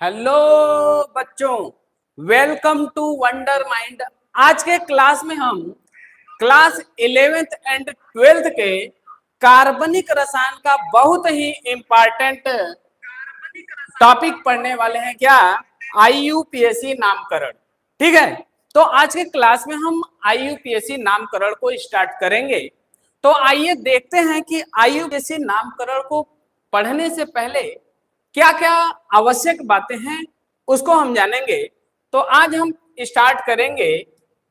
Hello बच्चों, welcome to wonder mind. आज के क्लास में हम क्लास 11th एंड 12th के कार्बनिक रसायन का बहुत ही इंपॉर्टेंट टॉपिक पढ़ने वाले हैं। क्या? आईयूपीएसी नामकरण। ठीक है, तो आज के क्लास में हम आईयूपीएसी नामकरण को स्टार्ट करेंगे। तो आइए देखते हैं कि आईयूपीएसी नामकरण को पढ़ने से पहले क्या क्या आवश्यक बातें हैं उसको हम जानेंगे। तो आज हम स्टार्ट करेंगे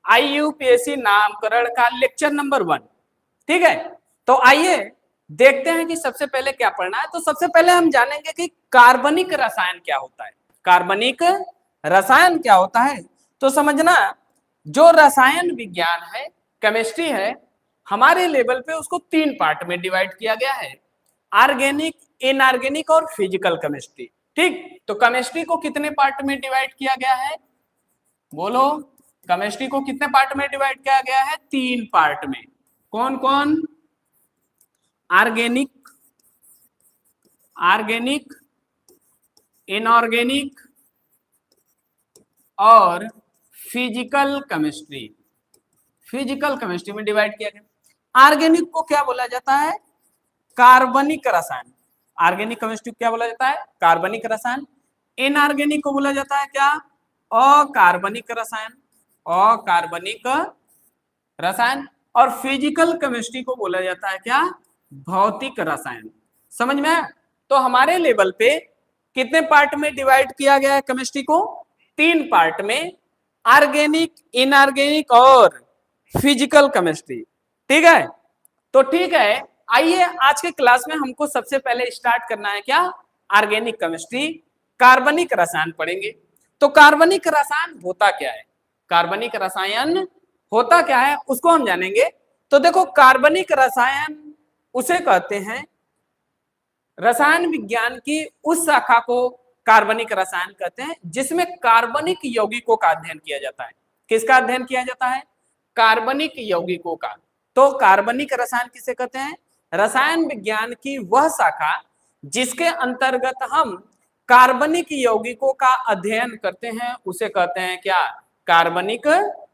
आईयूपीएसी नामकरण का लेक्चर नंबर 1। ठीक है, तो आइए देखते हैं कि सबसे पहले क्या पढ़ना है। तो सबसे पहले हम जानेंगे कि कार्बनिक रसायन क्या होता है। कार्बनिक रसायन क्या होता है तो समझना, जो रसायन विज्ञान है, केमिस्ट्री है, हमारे लेवल पे उसको 3 पार्ट में डिवाइड किया गया है। ऑर्गेनिक, इनऑर्गेनिक और फिजिकल केमिस्ट्री। ठीक, तो केमिस्ट्री को कितने पार्ट में डिवाइड किया गया है? बोलो, केमिस्ट्री को कितने पार्ट में डिवाइड किया गया है? 3 पार्ट में। कौन कौन? ऑर्गेनिक, ऑर्गेनिक, इनऑर्गेनिक और फिजिकल केमिस्ट्री। फिजिकल केमिस्ट्री में डिवाइड किया गया। ऑर्गेनिक को क्या बोला जाता है? कार्बनिक रसायन। ऑर्गेनिक केमिस्ट्री क्या बोला जाता है? कार्बनिक रसायन। इनऑर्गेनिक को बोला जाता है क्या? अकार्बनिक रसायन। अकार्बनिक रसायन। और फिजिकल केमिस्ट्री को बोला जाता है क्या? भौतिक रसायन। समझ में आया? तो हमारे लेवल पे कितने पार्ट में डिवाइड किया गया है केमिस्ट्री को? 3 पार्ट में, ऑर्गेनिक, इनऑर्गेनिक और फिजिकल केमिस्ट्री। ठीक है, तो ठीक है, आइए आज के क्लास में हमको सबसे पहले स्टार्ट करना है क्या? ऑर्गेनिक केमिस्ट्री, कार्बनिक रसायन पढ़ेंगे। तो कार्बनिक रसायन होता क्या है? कार्बनिक रसायन होता क्या है उसको हम जानेंगे। तो देखो, कार्बनिक रसायन उसे कहते हैं, रसायन विज्ञान की उस शाखा को कार्बनिक रसायन कहते हैं जिसमें कार्बनिक यौगिकों का अध्ययन किया जाता है। किसका अध्ययन किया जाता है? कार्बनिक यौगिकों का। तो कार्बनिक रसायन किसे कहते हैं? रसायन विज्ञान की वह शाखा जिसके अंतर्गत हम कार्बनिक यौगिकों का अध्ययन करते हैं उसे कहते हैं क्या? कार्बनिक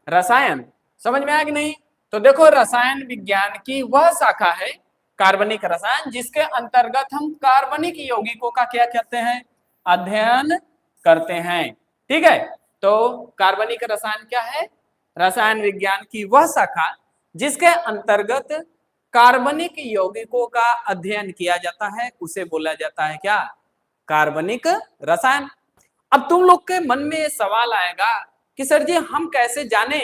रसायन। समझ में आया कि नहीं? तो देखो, रसायन विज्ञान की वह शाखा है कार्बनिक रसायन जिसके अंतर्गत हम कार्बनिक यौगिकों का क्या करते हैं? अध्ययन करते हैं। ठीक है, तो कार्बनिक रसायन क्या है? रसायन विज्ञान की वह शाखा जिसके अंतर्गत कार्बनिक यौगिकों का अध्ययन किया जाता है उसे बोला जाता है क्या? कार्बनिक रसायन। अब तुम लोग के मन में ये सवाल आएगा कि सर जी, हम कैसे जाने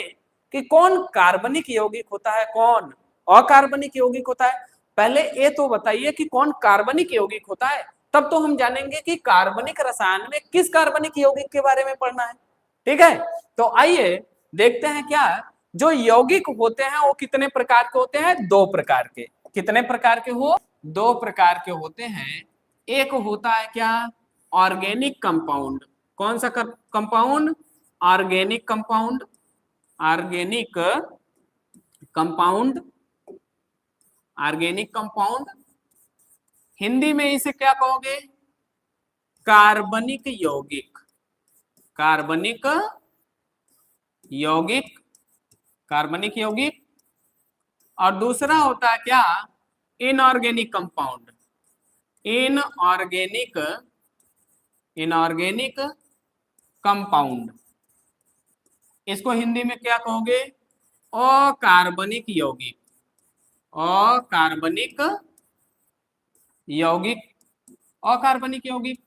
कि कौन कार्बनिक यौगिक होता है, कौन अकार्बनिक यौगिक होता है? पहले ये तो बताइए कि कौन कार्बनिक यौगिक होता है, तब तो हम जानेंगे कि कार्बनिक रसायन में किस कार्बनिक यौगिक के बारे में पढ़ना है। ठीक है, तो आइए देखते हैं। क्या जो यौगिक होते हैं वो कितने प्रकार के होते हैं? 2 प्रकार के। कितने प्रकार के हो? 2 प्रकार के होते हैं। एक होता है क्या? Organic compound. कौन सा compound? Organic compound. Organic compound, organic compound. Hindi में इसे क्या कहोगे? कार्बनिक यौगिक। कार्बनिक यौगिक, कार्बनिक यौगिक। और दूसरा होता है क्या? Inorganic compound. Inorganic, inorganic compound. इसको हिंदी में क्या कहोगे? अकार्बनिक यौगिक। अकार्बनिक यौगिक, अकार्बनिक यौगिक।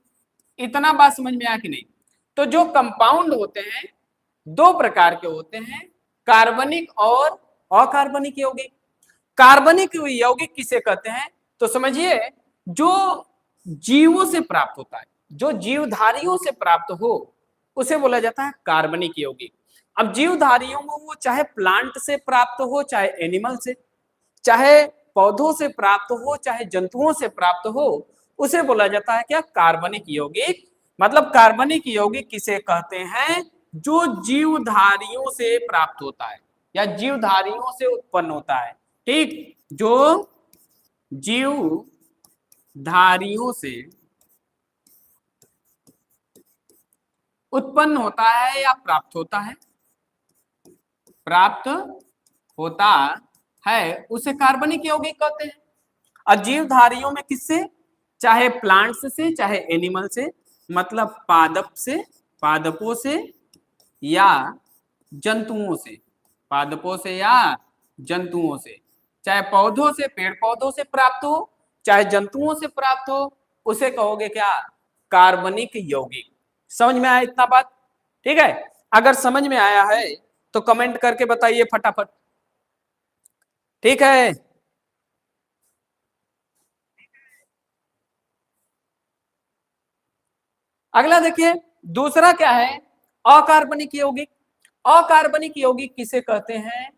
इतना बात समझ में आया कि नहीं? तो जो कंपाउंड होते हैं 2 प्रकार के होते हैं, कार्बनिक और अकार्बनिक यौगिक। कार्बनिक यौगिक किसे कहते हैं? तो समझिए, जो जीवों से प्राप्त होता है, जो जीवधारियों से प्राप्त हो उसे बोला जाता है कार्बनिक यौगिक। अब जीवधारियों में वो चाहे प्लांट से प्राप्त हो, चाहे एनिमल से, चाहे पौधों से प्राप्त हो, चाहे जंतुओं से प्राप्त हो, उसे बोला जाता है क्या? कार्बनिक यौगिक। मतलब कार्बनिक यौगिक किसे कहते हैं? जो जीवधारियों से प्राप्त होता है या जीवधारियों से उत्पन्न होता है। ठीक, जो जीवधारियों से उत्पन्न होता है या प्राप्त होता है, प्राप्त होता है, उसे कार्बनिक यौगिक कहते हैं। अजीवधारियों में किससे, चाहे प्लांट्स से चाहे एनिमल से, मतलब पादप से, पादपों से या जंतुओं से, पादपों से या जंतुओं से, चाहे पौधों से, पेड़ पौधों से प्राप्त हो, चाहे जंतुओं से प्राप्त हो, उसे कहोगे क्या, कार्बनिक यौगिक। समझ में आया इतना बात? ठीक है, अगर समझ में आया है तो कमेंट करके बताइए फटाफट। ठीक है, अगला देखिए, दूसरा क्या है, अकार्बनिक यौगिक। अकार्बनिक यौगिक किसे कहते हैं,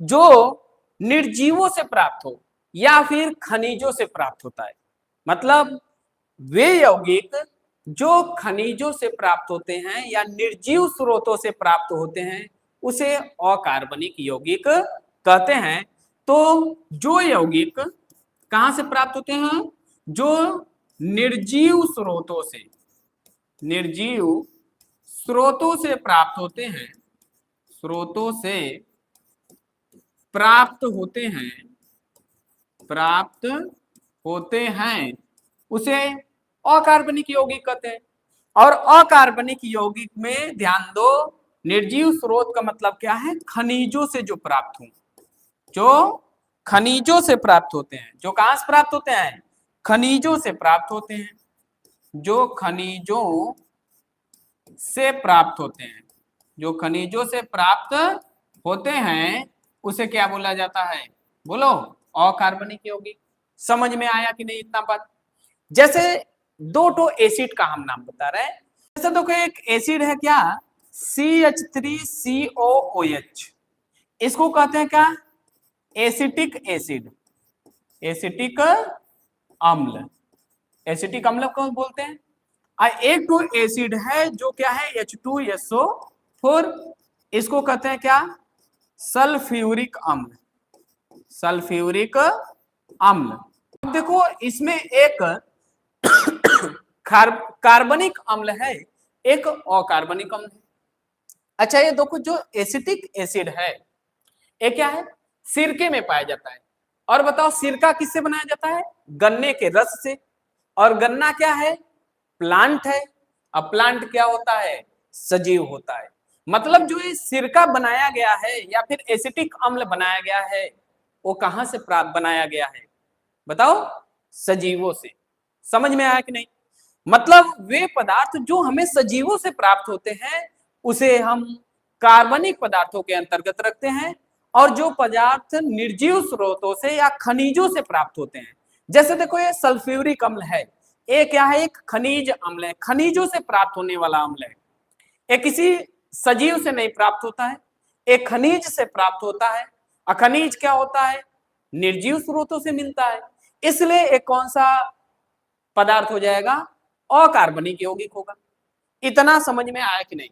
जो निर्जीवों से प्राप्त हो या फिर खनिजों से प्राप्त होता है। मतलब वे यौगिक जो खनिजों से प्राप्त होते हैं या निर्जीव स्रोतों से प्राप्त होते हैं, उसे अकार्बनिक यौगिक कहते हैं। तो जो यौगिक कहां से प्राप्त होते हैं, जो निर्जीव स्रोतों से, निर्जीव स्रोतों से प्राप्त होते हैं, स्रोतों से प्राप्त होते हैं, प्राप्त होते हैं, उसे अकार्बनिक यौगिक कहते हैं। और अकार्बनिक यौगिक में ध्यान दो, निर्जीव स्रोत का मतलब क्या है, खनिजों से जो प्राप्त हो, जो खनिजों से प्राप्त होते हैं। जो कहां से प्राप्त होते हैं, खनिजों से प्राप्त होते हैं, जो खनिजों से प्राप्त होते हैं, जो खनिजों से प्राप्त होते हैं, उसे क्या बोला जाता है, बोलो, अकार्बनिक यौगिक। समझ में आया कि नहीं इतना बात? जैसे दो तो एसिड का हम नाम बता रहे हैं। जैसे देखो एक एसिड है क्या, CH3COOH, इसको कहते हैं क्या, एसिटिक एसिड, एसिटिक अम्ल, एसिटिक अम्ल को बोलते हैं। एक तो एसिड है जो क्या है, H2SO4, इसको कहते हैं क्या, सल्फ्यूरिक अम्ल, सल्फ्यूरिक अम्ल। अब देखो इसमें एक कार्बनिक अम्ल है, एक अकार्बनिक अम्ल है। अच्छा ये देखो, जो एसिटिक एसिड है ये क्या है, सिरके में पाया जाता है। और बताओ सिरका किससे बनाया जाता है, गन्ने के रस से। और गन्ना क्या है, प्लांट है। अब प्लांट क्या होता है, सजीव होता है। मतलब जो ये सिरका बनाया गया है या फिर एसिटिक अम्ल बनाया गया है, वो कहां से प्राप्त बनाया गया है, बताओ, सजीवों से। समझ में आया कि नहीं? मतलब वे पदार्थ जो हमें सजीवों से प्राप्त होते हैं, उसे हम कार्बनिक पदार्थों के अंतर्गत रखते हैं। और जो पदार्थ निर्जीव स्रोतों से या खनिजों से प्राप्त होते हैं, जैसे देखो ये सल्फ्यूरिक अम्ल है, ये क्या है, एक खनिज अम्ल है, खनिजों से प्राप्त होने वाला अम्ल है। ये किसी सजीव से नहीं प्राप्त होता है, एक खनिज से प्राप्त होता है। अखनिज क्या होता है, निर्जीव स्रोतों से मिलता है, इसलिए एक कौन सा पदार्थ हो जाएगा, अकार्बनिक यौगिक होगा। इतना समझ में आया कि नहीं?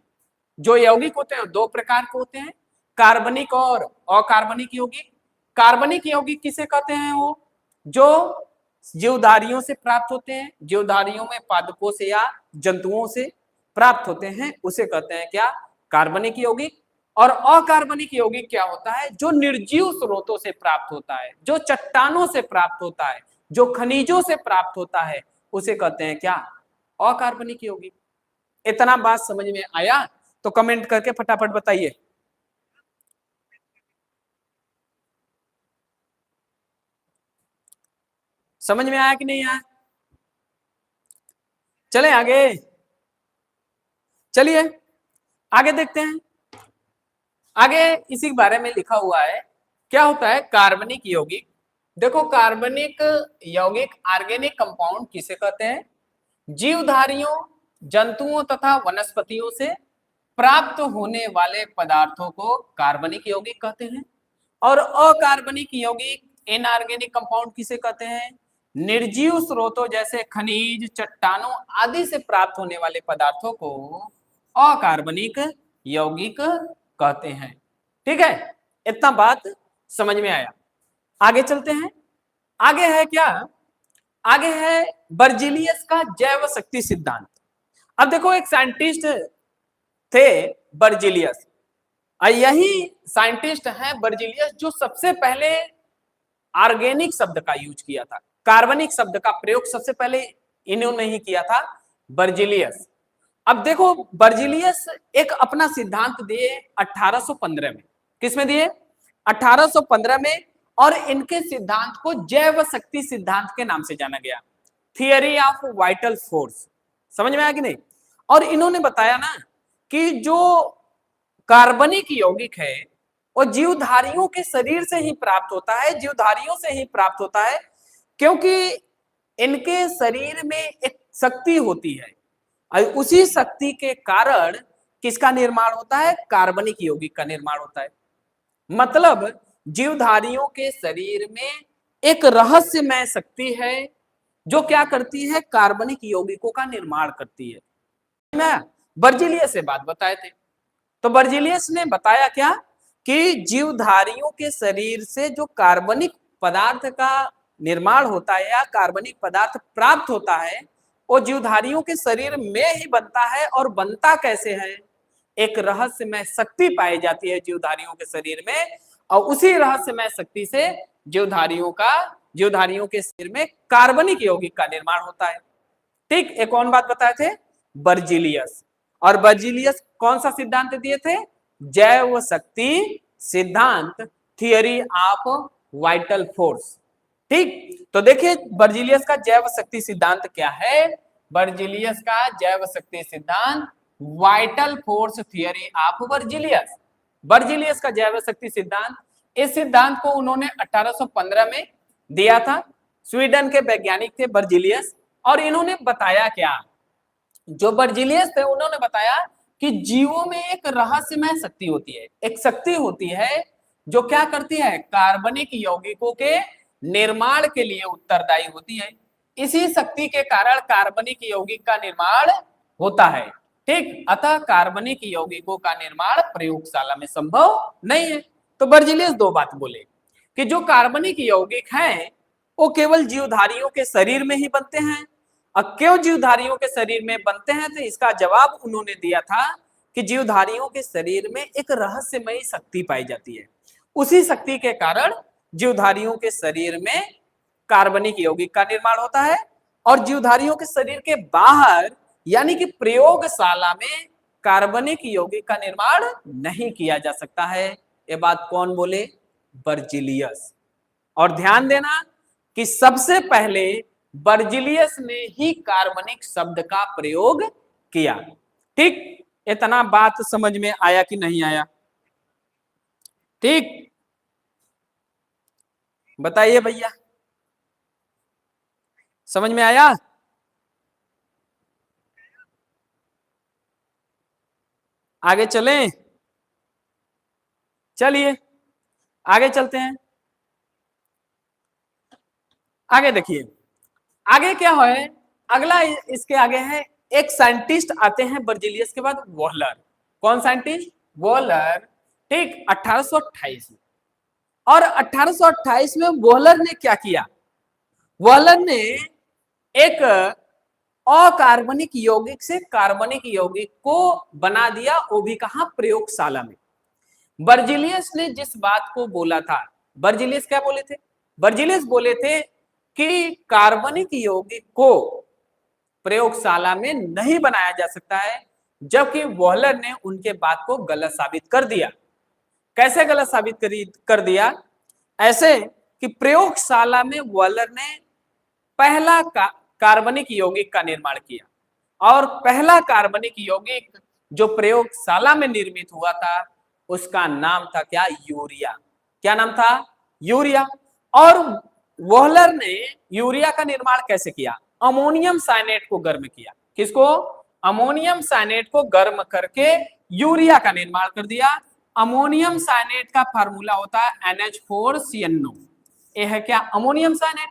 जो यौगिक होते हैं दो प्रकार के होते हैं, कार्बनिक और अकार्बनिक यौगिक। कार्बनिक यौगिक किसे कहते हैं, वो जो जीवधारियों से प्राप्त होते हैं, जीवधारियों में पादपों से या जंतुओं से प्राप्त होते हैं, उसे कहते हैं क्या, कार्बनिक यौगिक। और अकार्बनिक यौगिक क्या होता है, जो निर्जीव स्रोतों से प्राप्त होता है, जो चट्टानों से प्राप्त होता है, जो खनिजों से प्राप्त होता है, उसे कहते हैं क्या, अकार्बनिक यौगिक। इतना बात समझ में आया तो कमेंट करके फटाफट बताइए। समझ में आया कि नहीं आया? चले आगे, चलिए आगे देखते हैं। आगे इसी के बारे में लिखा हुआ है, क्या होता है कार्बनिक यौगिक। देखो कार्बनिक यौगिक ऑर्गेनिक कंपाउंड किसे कहते हैं, जीवधारियों, जंतुओं तथा वनस्पतियों से प्राप्त होने वाले पदार्थों को कार्बनिक यौगिक कहते हैं। और अकार्बनिक यौगिक इनऑर्गेनिक कंपाउंड किसे कहते हैं, निर्जीव स्रोतों जैसे खनिज, चट्टानों आदि से प्राप्त होने वाले पदार्थों को अकार्बनिक यौगिक कहते हैं। ठीक है, इतना बात समझ में आया। आगे चलते हैं। आगे है क्या, आगे है बर्जीलियस का जैव शक्ति सिद्धांत। अब देखो एक साइंटिस्ट थे बर्जिलियस। और यही साइंटिस्ट हैं बर्जिलियस जो सबसे पहले ऑर्गेनिक शब्द का यूज किया था। कार्बनिक शब्द का प्रयोग सबसे पहले इन्होंने ही किया था, बर्जिलियस। अब देखो बर्जिलियस एक अपना सिद्धांत दिए 1815 में। किसमें दिए? 1815 में। और इनके सिद्धांत को जैव शक्ति सिद्धांत के नाम से जाना गया, थियरी ऑफ वाइटल फोर्स। समझ में आया कि नहीं? और इन्होंने बताया ना कि जो कार्बनिक यौगिक है वो जीवधारियों के शरीर से ही प्राप्त होता है, जीवधारियों से ही प्राप्त होता है, क्योंकि इनके शरीर में एक शक्ति होती है और उसी शक्ति के कारण किसका निर्माण होता है? कार्बनिक यौगिक का निर्माण होता है। मतलब जीवधारियों के शरीर में एक रहस्यमय शक्ति है जो क्या करती है? कार्बनिक यौगिकों का निर्माण करती है। मैं बर्जिलियस से बात बताए थे, तो बर्जिलियस ने बताया क्या कि जीवधारियों के शरीर से जो कार्बनिक पदार्थ का निर्माण होता है या कार्बनिक पदार्थ प्राप्त होता है वो जीवधारियों के शरीर में ही बनता है। और बनता कैसे है? एक रहस्यमय शक्ति पाई जाती है जीवधारियों के शरीर में, और उसी रहस्यमय शक्ति से जीवधारियों के शरीर में कार्बनिक यौगिक का निर्माण होता है। ठीक, एक और बात बताए थे बर्जिलियस। और बर्जिलियस कौन सा सिद्धांत दिए थे? जैव शक्ति सिद्धांत, थियरी ऑफ वाइटल फोर्स। ठीक, तो देखिए बर्जिलियस का जैव शक्ति सिद्धांत क्या है? बर्जिलियस का जैव शक्ति सिद्धांत vital force theory of Berzelius. Berzelius का जैव शक्ति सिद्धांत, इस सिद्धांत को उन्होंने 1815 में दिया था। स्वीडन के वैज्ञानिक थे बर्जिलियस। और इन्होंने बताया क्या? जो बर्जिलियस थे उन्होंने बताया कि जीवों में एक रहस्यमय शक्ति होती है, एक शक्ति होती है जो क्या करती है? कार्बनिक यौगिकों के निर्माण के लिए उत्तरदायी होती है। इसी शक्ति के कारण कार्बनिक यौगिक का निर्माण होता है। ठीक, अतः कार्बनिक यौगिकों का निर्माण प्रयोगशाला में संभव नहीं है। तो बर्जिलियस दो बात बोले कि जो कार्बनिक यौगिक हैं वो केवल जीवधारियों के शरीर में ही बनते हैं। अब क्यों जीवधारियों के शरीर में बनते हैं? तो इसका जवाब उन्होंने दिया था कि जीवधारियों के शरीर में एक रहस्यमयी शक्ति पाई जाती है, उसी शक्ति के कारण जीवधारियों के शरीर में कार्बनिक यौगिक का निर्माण होता है। और जीवधारियों के शरीर के बाहर यानी कि प्रयोगशाला में कार्बनिक यौगिक का निर्माण नहीं किया जा सकता है। ये बात कौन बोले? बर्जिलियस। और ध्यान देना कि सबसे पहले बर्जिलियस ने ही कार्बनिक शब्द का प्रयोग किया। ठीक, इतना बात समझ में आया कि नहीं आया? ठीक, बताइए भैया, समझ में आया? आगे चलें? चलिए आगे चलते हैं। आगे देखिए आगे क्या है। अगला इसके आगे है, एक साइंटिस्ट आते हैं बर्जिलियस के बाद, वॉलर। कौन साइंटिस्ट? वॉलर। ठीक, 1828 में। और 1828 में वॉलर ने क्या किया? वॉलर ने एक अकार्बनिक यौगिक से कार्बनिक यौगिक को बना दिया, वो भी कहां? प्रयोगशाला में। बर्जिलियस ने जिस बात को बोला था, बर्जिलियस क्या बोले थे? बर्जिलियस बोले थे कि कार्बनिक यौगिक को प्रयोगशाला में नहीं बनाया जा सकता है, जबकि वॉलर ने उनके बात को गलत साबित कर दिया। कैसे गलत साबित कर दिया? ऐसे कि प्रयोगशाला में वॉलर ने पहला कार्बनिक यौगिक का निर्माण किया, और पहला कार्बनिक यौगिक जो प्रयोगशाला में निर्मित हुआ था उसका नाम था क्या? यूरिया। क्या नाम था? यूरिया। और वॉलर ने यूरिया का निर्माण कैसे किया? अमोनियम साइनेट को गर्म किया। किसको? अमोनियम साइनेट को गर्म करके यूरिया का निर्माण कर दिया। अमोनियम साइनेट का फार्मूला होता है NH4CnO। यह है क्या? Ammonium cyanate.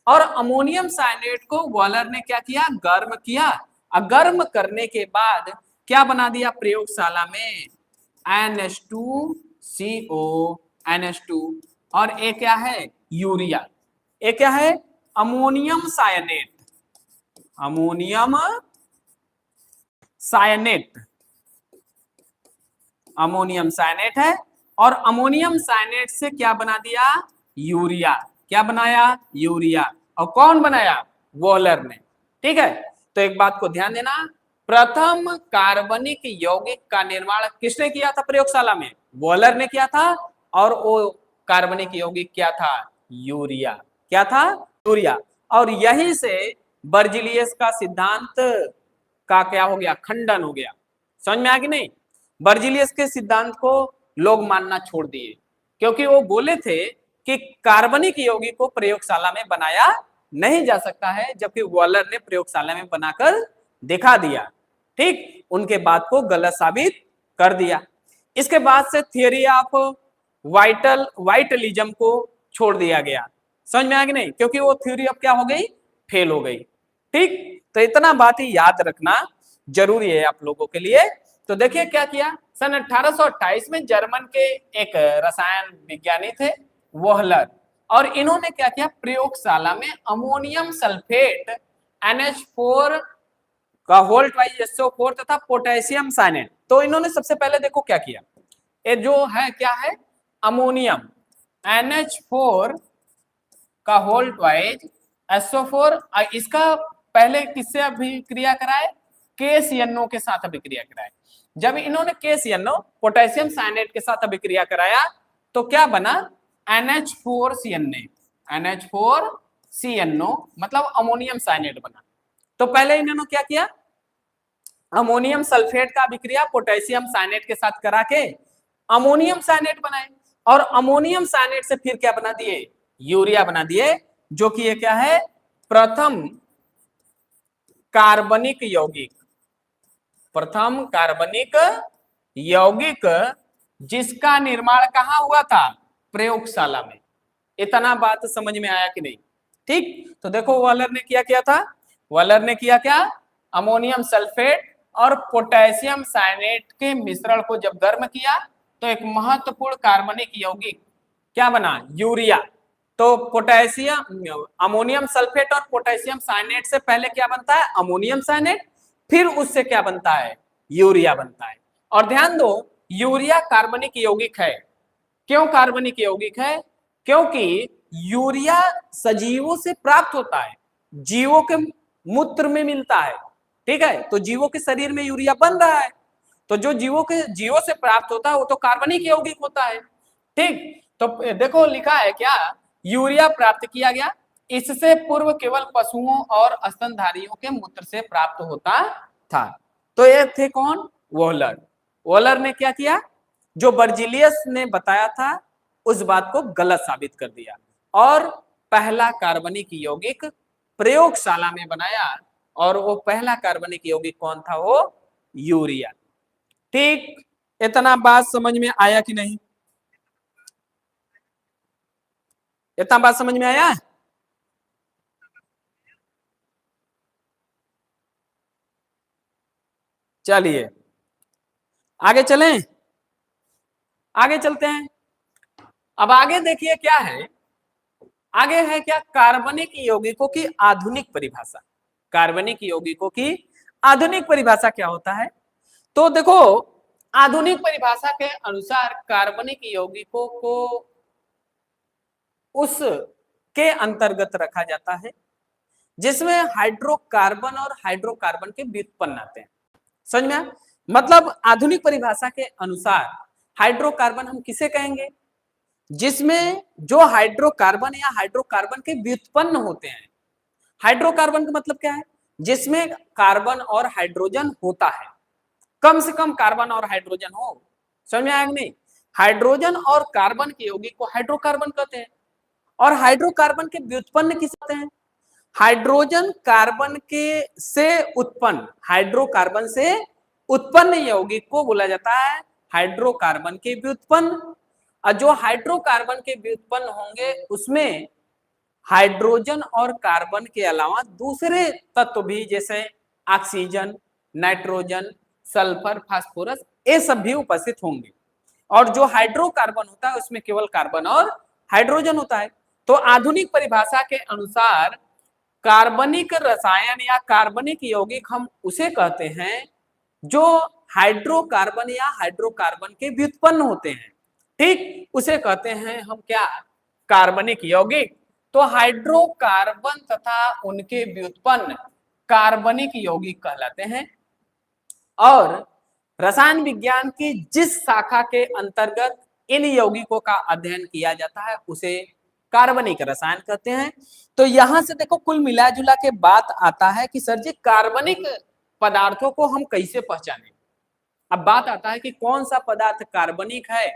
और अमोनियम साइनेट को वॉलर ने क्या किया? गर्म किया। और गर्म करने के बाद क्या बना दिया प्रयोगशाला में? NH2CO, NH2। और ये क्या है? यूरिया। ये क्या है? Ammonium cyanate. Ammonium cyanate. Ammonium cyanate है, और अमोनियम साइनेट से क्या बना दिया, यूरिया। क्या बनाया, यूरिया। और कौन बनाया, वॉलर ने। ठीक है, तो एक बात को ध्यान देना, प्रथम कार्बनिक यौगिक का निर्माण किसने किया था प्रयोगशाला में, वॉलर ने किया था। और वो कार्बनिक यौगिक क्या था, यूरिया। क्या था, यूरिया। और यहीं से बर्जिलियस का सिद्धांत का क्या हो गया, खंडन हो गया। समझ में आ कि नहीं। बर्जिलियस के सिद्धांत को लोग मानना छोड़ दिए, क्योंकि वो बोले थे कि कार्बनिक यौगिक को प्रयोगशाला में बनाया नहीं जा सकता है, जबकि वॉलर ने प्रयोगशाला में बनाकर दिखा दिया। ठीक, उनके बात को गलत साबित कर दिया। इसके बाद से थियरी ऑफ वाइटलिज्म को छोड़ दिया गया। समझ में आ गया नहीं, क्योंकि वो थ्योरी अब क्या हो गई, फेल हो गई। ठीक, तो इतना बात ही याद रखना जरूरी है आप लोगों के लिए। तो देखिए क्या किया, सन 1828 में जर्मन के एक रसायन विज्ञानी थे वोहलर, और इन्होंने क्या किया, प्रयोगशाला में अमोनियम सल्फेट NH4 का होल ट्वाइस SO4 तथा पोटेशियम साइनेट। तो इन्होंने सबसे पहले देखो क्या किया, ये जो है क्या है, अमोनियम NH4 का होल ट्वाइस SO4, इसका पहले किससे अभिक्रिया कराए, KCNO के साथ अभिक्रिया कराए। जब इन्होंने KCNO पोटेशियम साइनेट के साथ अभिक्रिया कराया तो क्या बना, NH4CNA। NH4CNO मतलब अमोनियम साइनेट बना। तो पहले इन्होंने क्या किया, अमोनियम सल्फेट का अभिक्रिया पोटेशियम साइनेट के साथ करा के अमोनियम साइनेट बनाए, और अमोनियम साइनेट से फिर क्या बना दिए, यूरिया बना दिए, जो कि ये क्या है, प्रथम कार्बनिक यौगिक। प्रथम कार्बनिक यौगिक जिसका निर्माण कहां हुआ था, प्रयोगशाला में। इतना बात समझ में आया कि नहीं। ठीक, तो देखो वॉलर ने किया था, वॉलर ने किया क्या, अमोनियम सल्फेट और पोटेशियम साइनेट के मिश्रण को जब गर्म किया तो एक महत्वपूर्ण कार्बनिक यौगिक क्या बना, यूरिया। तो पोटेशियम, अमोनियम सल्फेट और पोटेशियम साइनेट से पहले क्या बनता है, अमोनियम साइनेट, फिर उससे क्या बनता है, यूरिया बनता है। और ध्यान दो, यूरिया कार्बनिक यौगिक है। क्यों कार्बनिक यौगिक है, क्योंकि यूरिया सजीवों से प्राप्त होता है, जीवों के मूत्र में मिलता है। ठीक है, तो जीवों के शरीर में यूरिया बन रहा है, तो जो जीवों से प्राप्त होता है वो तो कार्बनिक यौगिक होता है। ठीक, तो देखो लिखा है क्या, यूरिया प्राप्त किया गया, इससे पूर्व केवल पशुओं और स्तनधारियों के मूत्र से प्राप्त होता था। तो ये थे कौन, वोहलर। वोहलर ने क्या किया, जो बर्जिलियस ने बताया था उस बात को गलत साबित कर दिया, और पहला कार्बनिक यौगिक प्रयोगशाला में बनाया, और वो पहला कार्बनिक यौगिक कौन था, वो यूरिया। ठीक, इतना बात समझ में आया कि नहीं, इतना बात समझ में आया। चलिए आगे चलें, आगे चलते हैं। अब आगे देखिए क्या है, आगे है क्या, कार्बनिक यौगिकों की आधुनिक परिभाषा। कार्बनिक यौगिकों की आधुनिक परिभाषा क्या होता है, तो देखो आधुनिक परिभाषा के अनुसार कार्बनिक यौगिकों को उस के अंतर्गत रखा जाता है जिसमें हाइड्रोकार्बन और हाइड्रोकार्बन के व्युत्पन्न आते हैं। समझ में आया? मतलब आधुनिक परिभाषा के अनुसार हाइड्रोकार्बन हम किसे कहेंगे, जिसमें जो हाइड्रोकार्बन या हाइड्रोकार्बन के व्युत्पन्न होते हैं। हाइड्रोकार्बन का मतलब क्या है, जिसमें कार्बन और हाइड्रोजन होता है, कम से कम कार्बन और हाइड्रोजन हो। समझ में आया कि नहीं। हाइड्रोजन और कार्बन के यौगिक को हाइड्रोकार्बन कहते हैं, और हाइड्रोकार्बन के व्युत्पन्न किसे कहते हैं, हाइड्रोजन कार्बन के से उत्पन्न, हाइड्रोकार्बन से उत्पन्न यौगिक को बोला जाता है हाइड्रोकार्बन के व्युत्पन्न। और जो हाइड्रोकार्बन के व्युत्पन्न होंगे उसमें हाइड्रोजन और कार्बन के अलावा दूसरे तत्व भी, जैसे ऑक्सीजन, नाइट्रोजन, सल्फर, फास्फोरस, ये सब भी उपस्थित होंगे। और जो हाइड्रोकार्बन होता है उसमें केवल कार्बन और हाइड्रोजन होता है। तो आधुनिक परिभाषा के अनुसार कार्बनिक रसायन या कार्बनिक यौगिक हम उसे कहते हैं जो हाइड्रोकार्बन या हाइड्रोकार्बन के व्युत्पन्न होते हैं, ठीक, उसे कहते हैं हम क्या, कार्बनिक यौगिक। तो हाइड्रोकार्बन तथा उनके व्युत्पन्न कार्बनिक यौगिक कहलाते हैं। और रसायन विज्ञान की जिस शाखा के अंतर्गत इन यौगिकों का अध्ययन किया जाता है उसे कार्बनिक रसायन कहते हैं। तो यहां से देखो कुल मिला जुला के बात आता है कि सर जी कार्बनिक पदार्थों को हम कैसे पहचानें। अब बात आता है कि कौन सा पदार्थ कार्बनिक है,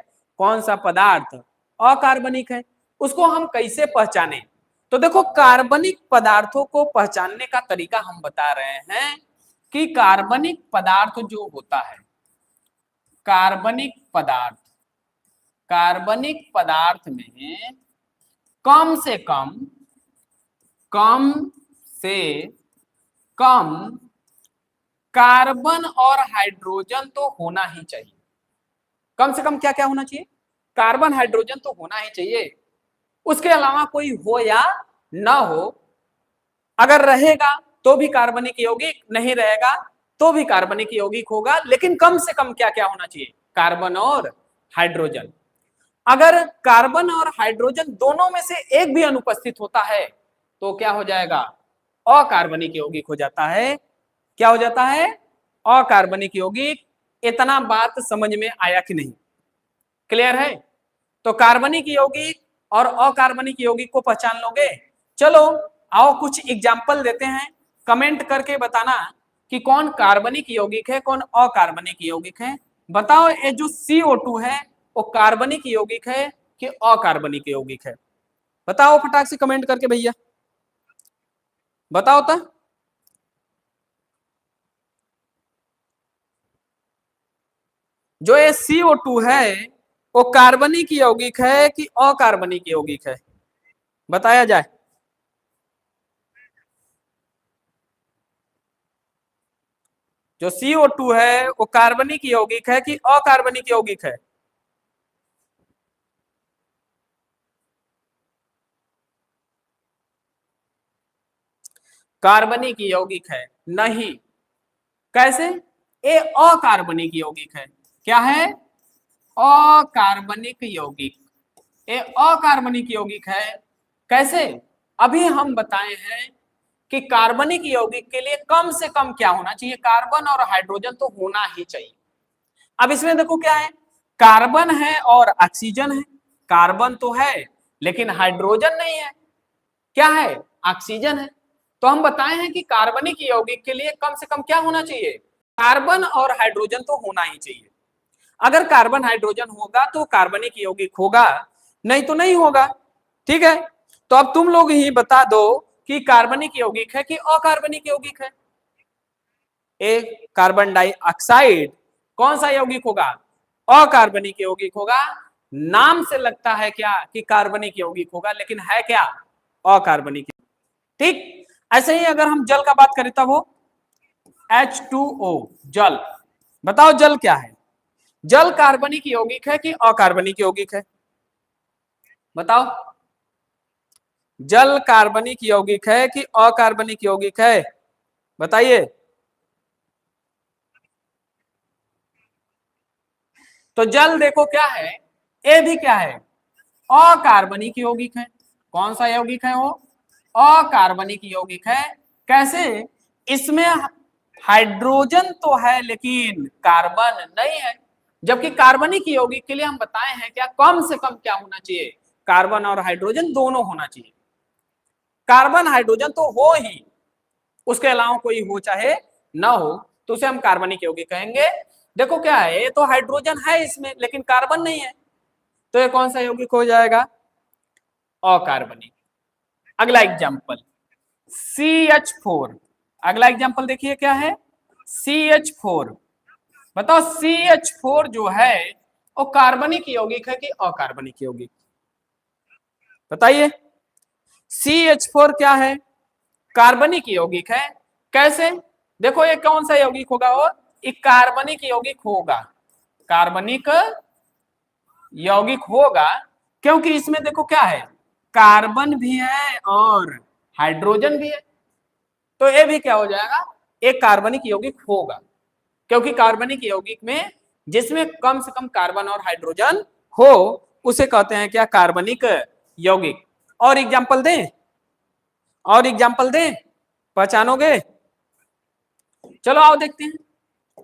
कौन सा पदार्थ अकार्बनिक है, उसको हम कैसे पहचानें। तो देखो कार्बनिक पदार्थों को पहचानने का तरीका हम बता रहे हैं कि कार्बनिक पदार्थ जो होता है, कार्बनिक पदार्थ में कम से कम कार्बन और हाइड्रोजन तो होना ही चाहिए। कम से कम क्या क्या होना चाहिए, कार्बन हाइड्रोजन तो होना ही चाहिए। उसके अलावा कोई हो या ना हो, अगर रहेगा तो भी कार्बनिक यौगिक, नहीं रहेगा तो भी कार्बनिक यौगिक होगा, लेकिन कम से कम क्या क्या होना चाहिए, कार्बन और हाइड्रोजन। अगर कार्बन और हाइड्रोजन दोनों में से एक भी अनुपस्थित होता है तो क्या हो जाएगा, अकार्बनिक यौगिक हो जाता है। क्या हो जाता है, अकार्बनिक यौगिक। इतना बात समझ में आया कि नहीं, क्लियर है। तो कार्बनिक यौगिक और अकार्बनिक यौगिक को पहचान लोगे। चलो आओ कुछ एग्जाम्पल देते हैं, कमेंट करके बताना कि कौन कार्बनिक यौगिक है कौन अकार्बनिक यौगिक है। बताओ ये जो CO2 है वो कार्बनिक यौगिक है कि अकार्बनिक यौगिक है, बताओ फटाक से कमेंट करके भैया बताओ। तो जो ये CO2 है वो कार्बनिक यौगिक है कि अकार्बनिक यौगिक है, बताया जाए। जो CO2 है वो कार्बनिक यौगिक है कि अकार्बनिक यौगिक है। कार्बनिक यौगिक है, नहीं, कैसे, ये अकार्बनिक यौगिक है। क्या है, अकार्बनिक यौगिक, ये अकार्बनिक यौगिक है। कैसे, अभी हम बताए हैं कि कार्बनिक यौगिक के लिए कम से कम क्या होना चाहिए, कार्बन और हाइड्रोजन तो होना ही चाहिए। अब इसमें देखो क्या है, कार्बन है और ऑक्सीजन है। कार्बन तो है लेकिन हाइड्रोजन नहीं है, क्या है, ऑक्सीजन है। तो हम बताए हैं कि कार्बनिक यौगिक के लिए कम से कम क्या होना चाहिए, कार्बन और हाइड्रोजन तो होना ही चाहिए। अगर कार्बन हाइड्रोजन होगा तो कार्बनिक यौगिक होगा, नहीं तो नहीं होगा। ठीक है, तो अब तुम लोग ही बता दो कि कार्बनिक यौगिक है कि अकार्बनिक यौगिक है। ए कार्बन डाइऑक्साइड कौन सा यौगिक होगा, अकार्बनिक यौगिक होगा। नाम से लगता है क्या कि कार्बनिक यौगिक होगा, लेकिन है क्या, अकार्बनिक। ठीक, ऐसे ही अगर हम जल का बात करें तब हो H2O, जल। बताओ जल क्या है, जल कार्बनिक यौगिक है कि अकार्बनिक यौगिक है, बताओ। जल कार्बनिक यौगिक है कि अकार्बनिक यौगिक है, बताइए। तो जल देखो क्या है, ये भी क्या है, अकार्बनिक यौगिक है। कौन सा यौगिक है वो, अकार्बनिक यौगिक है। कैसे, इसमें हाइड्रोजन तो है लेकिन कार्बन नहीं है। जबकि कार्बनिक यौगिक के लिए हम बताए हैं क्या, कम से कम क्या होना चाहिए, कार्बन और हाइड्रोजन दोनों होना चाहिए। कार्बन हाइड्रोजन तो हो ही, उसके अलावा कोई हो चाहे ना हो तो उसे हम कार्बनिक यौगिक कहेंगे। देखो क्या है, ये तो हाइड्रोजन है इसमें लेकिन कार्बन नहीं है, तो ये कौन सा यौगिक हो जाएगा, अकार्बनिक। अगला एग्जाम्पल CH4, अगला एग्जाम्पल देखिए क्या है, CH4। बताओ CH4 जो है वो कार्बनिक यौगिक है कि अकार्बनिक यौगिक, बताइए। CH4 क्या है, कार्बनिक यौगिक है। कैसे, देखो ये कौन सा यौगिक होगा, वो एक कार्बनिक यौगिक होगा, कार्बनिक यौगिक होगा, क्योंकि इसमें देखो क्या है, कार्बन भी है और हाइड्रोजन भी है। तो ये भी क्या हो जाएगा, एक कार्बनिक यौगिक होगा। क्योंकि कार्बनिक यौगिक में जिसमें कम से कम कार्बन और हाइड्रोजन हो उसे कहते हैं क्या, कार्बनिक यौगिक। और एग्जांपल दें, और एग्जांपल दें, पहचानोगे? चलो आओ देखते हैं,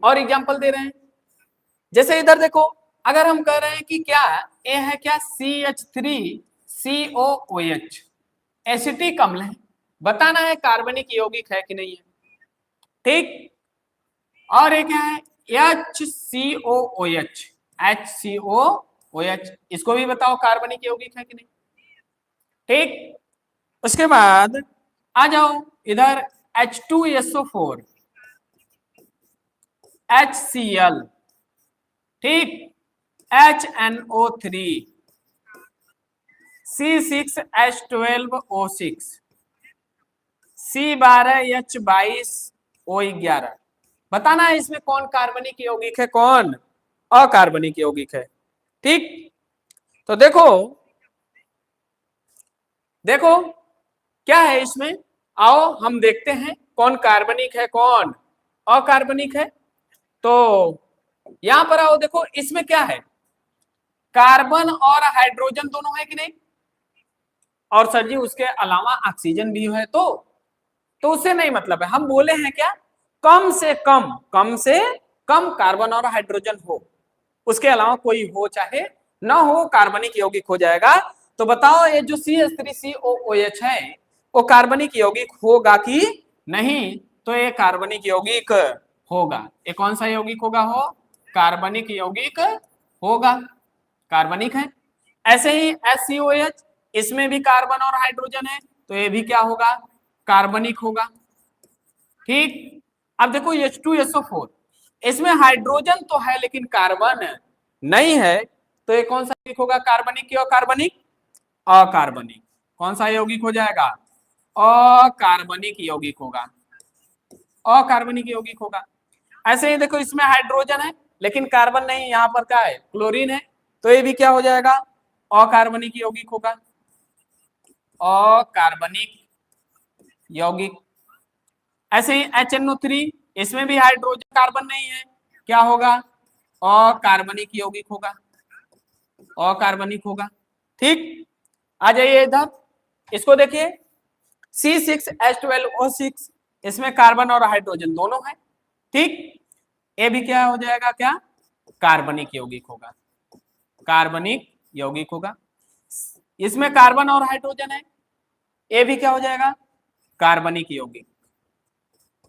और एग्जांपल दे रहे हैं। जैसे इधर देखो, अगर हम कह रहे हैं कि क्या ये है क्या, CH3COOH, एसिटिक अम्ल है, बताना है कार्बनिक यौगिक है कि नहीं है। ठीक, और एक है HCOOH, HCOOH, इसको भी बताओ कार्बनिक यौगिक है कि नहीं। ठीक, उसके बाद आ जाओ इधर H2SO4, HCl, ठीक, HNO3, C6H12O6, C12H22O11, बताना है इसमें कौन कार्बनिक यौगिक है, कौन अकार्बनिक यौगिक है। ठीक, तो देखो देखो क्या है इसमें, आओ हम देखते हैं कौन कार्बनिक है कौन अकार्बनिक है। तो यहां पर आओ, देखो इसमें क्या है, कार्बन और हाइड्रोजन दोनों है कि नहीं, और सर जी उसके अलावा ऑक्सीजन भी है, तो उससे नहीं मतलब है। हम बोले हैं क्या, कम से कम कार्बन और हाइड्रोजन हो, उसके अलावा कोई हो चाहे ना हो, कार्बनिक यौगिक हो जाएगा। तो बताओ ये जो CH3COOH है वो कार्बनिक यौगिक होगा कि नहीं, तो ये कार्बनिक यौगिक होगा। ये कौन सा यौगिक होगा, हो कार्बनिक यौगिक होगा, कार्बनिक है। ऐसे ही HCOH, इसमें भी कार्बन और हाइड्रोजन है, तो ये भी क्या होगा, कार्बनिक होगा। ठीक, अब देखो H2SO4, इसमें हाइड्रोजन तो है लेकिन कार्बन नहीं है, तो ये कौन सा यौगिक होगा, कार्बनिक या अकार्बनिक, अकार्बनिक। कौन सा यौगिक हो जाएगा, अकार्बनिक यौगिक होगा, अकार्बनिक यौगिक होगा। ऐसे ही देखो इसमें हाइड्रोजन है लेकिन कार्बन नहीं, यहाँ पर क्या है, क्लोरीन है, तो ये भी क्या हो जाएगा, अकार्बनिक यौगिक होगा, अकार्बनिक यौगिक। ऐसे ही HNO3, इसमें भी हाइड्रोजन कार्बन नहीं है, क्या होगा, अकार्बनिक यौगिक होगा, अकार्बनिक होगा। ठीक, आ जाइए इधर, इसको देखिए C6H12O6, इसमें कार्बन और हाइड्रोजन दोनों है। ठीक, ये भी क्या हो जाएगा, क्या कार्बनिक यौगिक होगा, कार्बनिक यौगिक होगा। इसमें कार्बन और हाइड्रोजन है, ये भी क्या हो जाएगा, कार्बनिक यौगिक,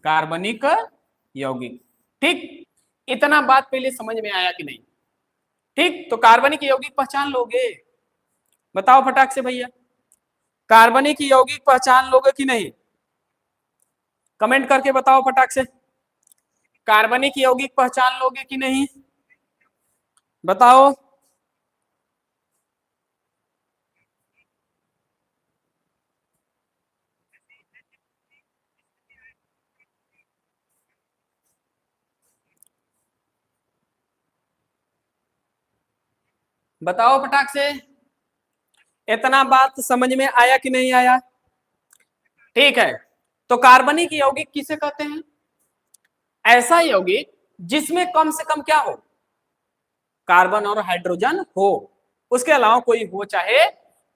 कार्बनिक यौगिक। ठीक, इतना बात पहले समझ में आया कि नहीं। ठीक, तो कार्बनिक यौगिक पहचान लोगे, बताओ फटाक से भैया, कार्बनिक यौगिक पहचान लोगे कि नहीं, कमेंट करके बताओ फटाक से, कार्बनिक यौगिक पहचान लोगे कि नहीं, बताओ। बताओ फटाक से, इतना बात समझ में आया कि नहीं आया। ठीक है, तो कार्बनिक यौगिक किसे कहते हैं, ऐसा यौगिक जिसमें कम से कम क्या हो, कार्बन और हाइड्रोजन हो, उसके अलावा कोई हो चाहे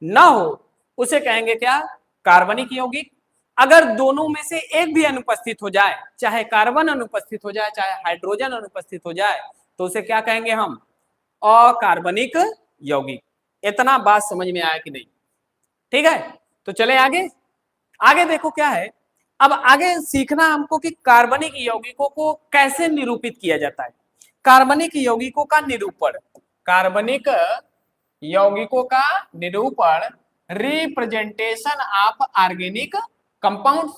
ना हो, उसे कहेंगे क्या, कार्बनिक यौगिक। अगर दोनों में से एक भी अनुपस्थित हो जाए, चाहे कार्बन अनुपस्थित हो जाए चाहे हाइड्रोजन अनुपस्थित हो जाए, तो उसे क्या कहेंगे हम, अकार्बनिक यौगिक। इतना बात समझ में आया कि नहीं। ठीक है, तो चले आगे, आगे देखो क्या है, अब आगे सीखना हमको कि कार्बनिक यौगिकों को कैसे निरूपित किया जाता है। कार्बनिक यौगिकों का निरूपण, कार्बनिक यौगिकों का निरूपण, representation of organic compound.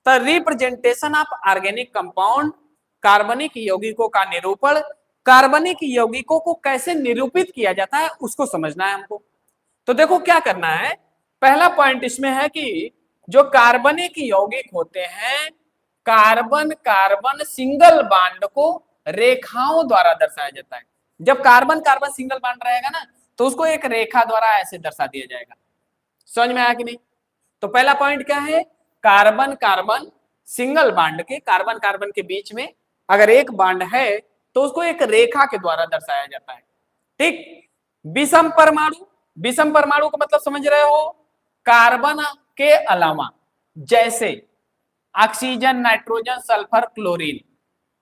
The representation of organic compound, कार्बनिक यौगिकों का निरूपण, कार्बनिक यौगिकों को कैसे निरूपित किया जाता है उसको समझना है हमको। तो देखो क्या करना है, पहला पॉइंट इसमें है कि जो कार्बनिक यौगिक होते हैं, कार्बन कार्बन सिंगल बॉन्ड को रेखाओं द्वारा दर्शाया जाता है। जब कार्बन कार्बन सिंगल बॉन्ड रहेगा ना, तो उसको एक रेखा द्वारा ऐसे दर्शा दिया जाएगा। समझ में आया कि नहीं। तो पहला पॉइंट क्या है, कार्बन कार्बन सिंगल बॉन्ड के, कार्बन कार्बन के बीच में अगर एक बॉन्ड है तो उसको एक रेखा के द्वारा दर्शाया जाता है। ठीक, विषम परमाणु, विषम परमाणु का मतलब समझ रहे हो, कार्बन के अलावा जैसे ऑक्सीजन, नाइट्रोजन, सल्फर, क्लोरीन,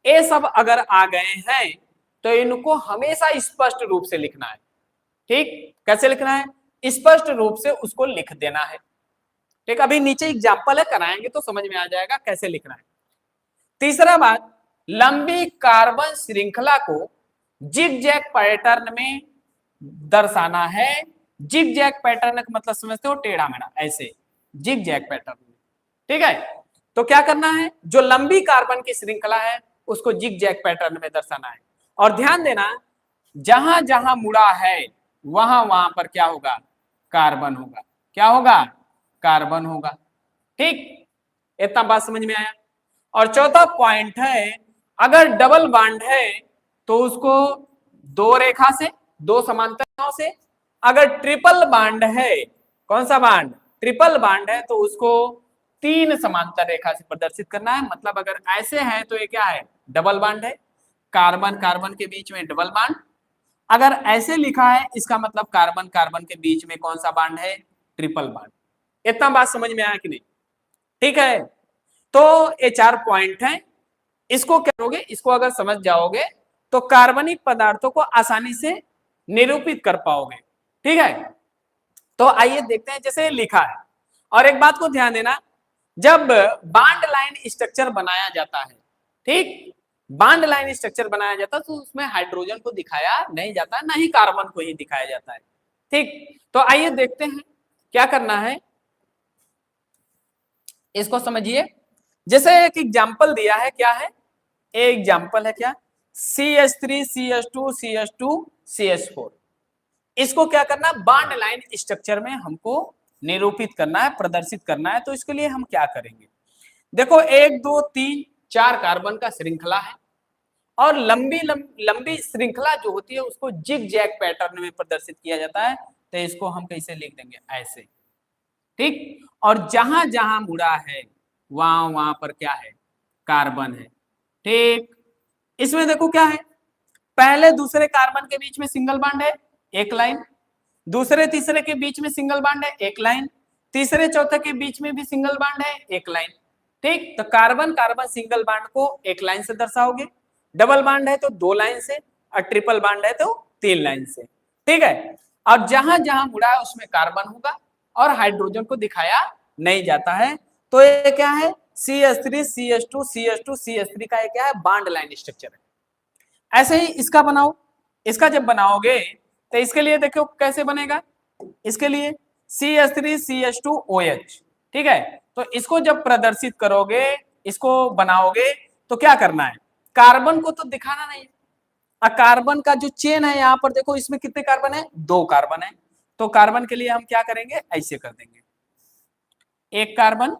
ये सब अगर आ गए हैं तो इनको हमेशा स्पष्ट रूप से लिखना है। ठीक, कैसे लिखना है, स्पष्ट रूप से उसको लिख देना है। ठीक, अभी नीचे एग्जाम्पल है, कराएंगे तो समझ में आ जाएगा कैसे लिखना है। तीसरा बात, लंबी कार्बन श्रृंखला को जिग-जैग पैटर्न में दर्शाना है। जिग-जैग पैटर्न का मतलब समझते हो, टेढ़ा मेढ़ा ऐसे, जिग-जैग पैटर्न में। ठीक है, तो क्या करना है, जो लंबी कार्बन की श्रृंखला है उसको जिग-जैग पैटर्न में दर्शाना है। और ध्यान देना, जहां जहां मुड़ा है वहां वहां पर क्या होगा, कार्बन होगा। क्या होगा, कार्बन होगा। ठीक, इतना बात समझ में आया। और चौथा पॉइंट है, अगर डबल बॉन्ड है तो उसको दो रेखा से, दो समांतर रेखाओं से, अगर ट्रिपल बॉन्ड है, कौन सा बॉन्ड, ट्रिपल बॉन्ड है, तो उसको तीन समांतर रेखा से प्रदर्शित करना है। मतलब अगर ऐसे है तो ये क्या है, डबल बॉन्ड है, कार्बन कार्बन के बीच में डबल बॉन्ड। अगर ऐसे लिखा है इसका मतलब कार्बन कार्बन के बीच में कौन सा बॉन्ड है, ट्रिपल बॉन्ड। इतना बात समझ में आया कि नहीं? ठीक है, तो ये चार पॉइंट हैं, इसको क्या करोगे, इसको अगर समझ जाओगे तो कार्बनिक पदार्थों को आसानी से निरूपित कर पाओगे। ठीक है, तो आइए देखते हैं जैसे लिखा है। और एक बात को ध्यान देना, जब बॉन्ड लाइन स्ट्रक्चर बनाया जाता है, ठीक, बॉन्ड लाइन स्ट्रक्चर बनाया जाता है तो उसमें हाइड्रोजन को दिखाया नहीं जाता, ना ही कार्बन को ही दिखाया जाता है। ठीक, तो आइए देखते हैं क्या करना है, इसको समझिए। जैसे एक एग्जाम्पल दिया है, क्या है, एक एग्जाम्पल है क्या, CH3 CH2 CH2 CH4। इसको क्या करना, बॉन्ड लाइन स्ट्रक्चर में हमको निरूपित करना है, प्रदर्शित करना है। तो इसके लिए हम क्या करेंगे, देखो 1 2 3 4 कार्बन का श्रृंखला है, और लंबी श्रृंखला जो होती है उसको जिग जैग पैटर्न में प्रदर्शित किया जाता है। तो इसको हम कैसे लिख देंगे, ऐसे। ठीक, और जहां जहां मुड़ा है वहां वहां पर क्या है, कार्बन है। ठीक, इसमें देखो क्या है, पहले दूसरे कार्बन के बीच में सिंगल बॉन्ड है, एक लाइन, दूसरे तीसरे के बीच में सिंगल बॉन्ड है, एक लाइन, तीसरे चौथे के बीच में भी सिंगल बॉन्ड है, एक लाइन। ठीक, तो कार्बन कार्बन सिंगल बॉन्ड को एक लाइन से दर्शाओगे, डबल बॉन्ड है तो दो लाइन से, और ट्रिपल बॉन्ड है तो तीन लाइन से। ठीक है, और जहां जहां मुड़ा है उसमें कार्बन होगा और हाइड्रोजन को दिखाया नहीं जाता है। तो ये क्या है, CH3 CH2 CH2 CH3 का ये क्या है, बॉन्ड लाइन स्ट्रक्चर है। ऐसे ही इसका बनाओ, इसका जब बनाओगे तो इसके लिए देखो कैसे बनेगा, इसके लिए CH3 CH2OH। ठीक है, तो इसको जब प्रदर्शित करोगे, इसको बनाओगे, तो क्या करना है, कार्बन को तो दिखाना नहीं है। कार्बन का जो चेन है यहाँ पर देखो, इसमें कितने कार्बन है, दो कार्बन है। तो कार्बन के लिए हम क्या करेंगे, ऐसे कर देंगे, एक कार्बन,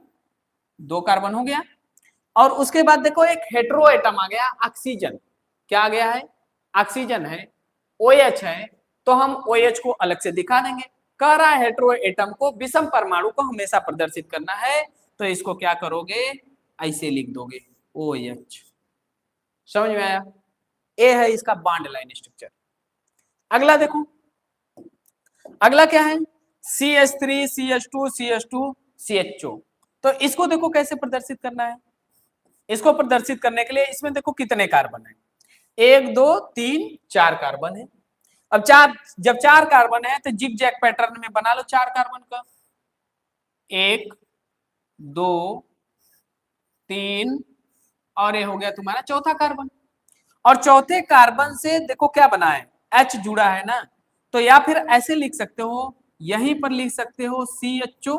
दो कार्बन हो गया। और उसके बाद देखो एक हेटेरो एटम आ गया, ऑक्सीजन। क्या आ गया है, ऑक्सीजन है, OH है, तो हम OH को अलग से दिखा देंगे। कह रहा है हेटेरो एटम को, विषम परमाणु को हमेशा प्रदर्शित करना है, तो इसको क्या करोगे, ऐसे लिख दोगे, OH। समझ में आया, ये है इसका बॉन्ड लाइन स्ट्रक्चर। अगला देखो, अगला क्या है, CH3 CH2 CH2 CHO। तो इसको देखो कैसे प्रदर्शित करना है। इसको प्रदर्शित करने के लिए इसमें देखो कितने कार्बन है, एक दो तीन चार कार्बन है। अब चार, जब चार कार्बन है तो जिग जैग पैटर्न में बना लो चार कार्बन का, एक दो तीन, और ये हो गया तुम्हारा चौथा कार्बन। और चौथे कार्बन से देखो क्या बना है, H जुड़ा है ना, तो या फिर ऐसे लिख सकते हो, यहीं पर लिख सकते हो CHO।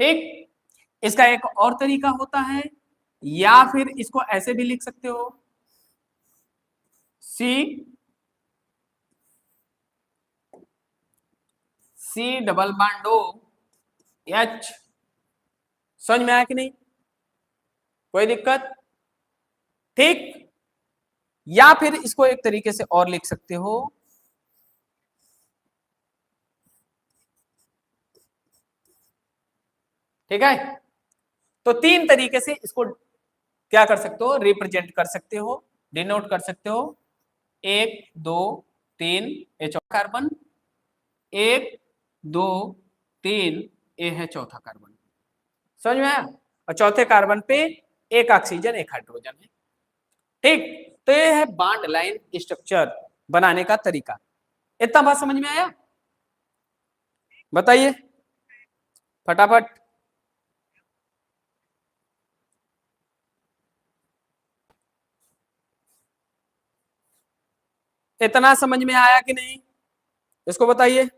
ठीक, इसका एक और तरीका होता है, या फिर इसको ऐसे भी लिख सकते हो, C डबल बॉन्ड OH। समझ में आया कि नहीं, कोई दिक्कत? ठीक, या फिर इसको एक तरीके से और लिख सकते हो, ठीक है। तो तीन तरीके से इसको क्या कर सकते हो, रिप्रेजेंट कर सकते हो, डिनोट कर सकते हो। 1 2 3 ये चौथा कार्बन, 1 2 3 ये है चौथा कार्बन। समझ में आया? और चौथे कार्बन पे एक ऑक्सीजन एक हाइड्रोजन है। ठीक, तो ये है बॉन्ड लाइन स्ट्रक्चर बनाने का तरीका। इतना बात समझ में आया? बताइए फटाफट। इतना समझ में आया कि नहीं, इसको बताइए।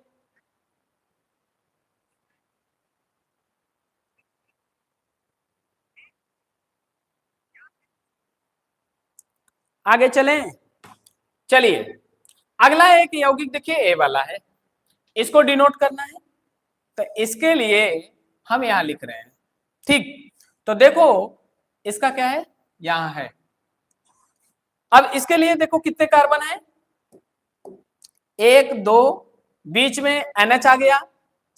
आगे चलें, चलिए अगला एक यौगिक देखिए ए वाला है, इसको डिनोट करना है, तो इसके लिए हम यहां लिख रहे हैं। ठीक, तो देखो इसका क्या है, यहां है। अब इसके लिए देखो कितने कार्बन है, 1 2, बीच में NH आ गया,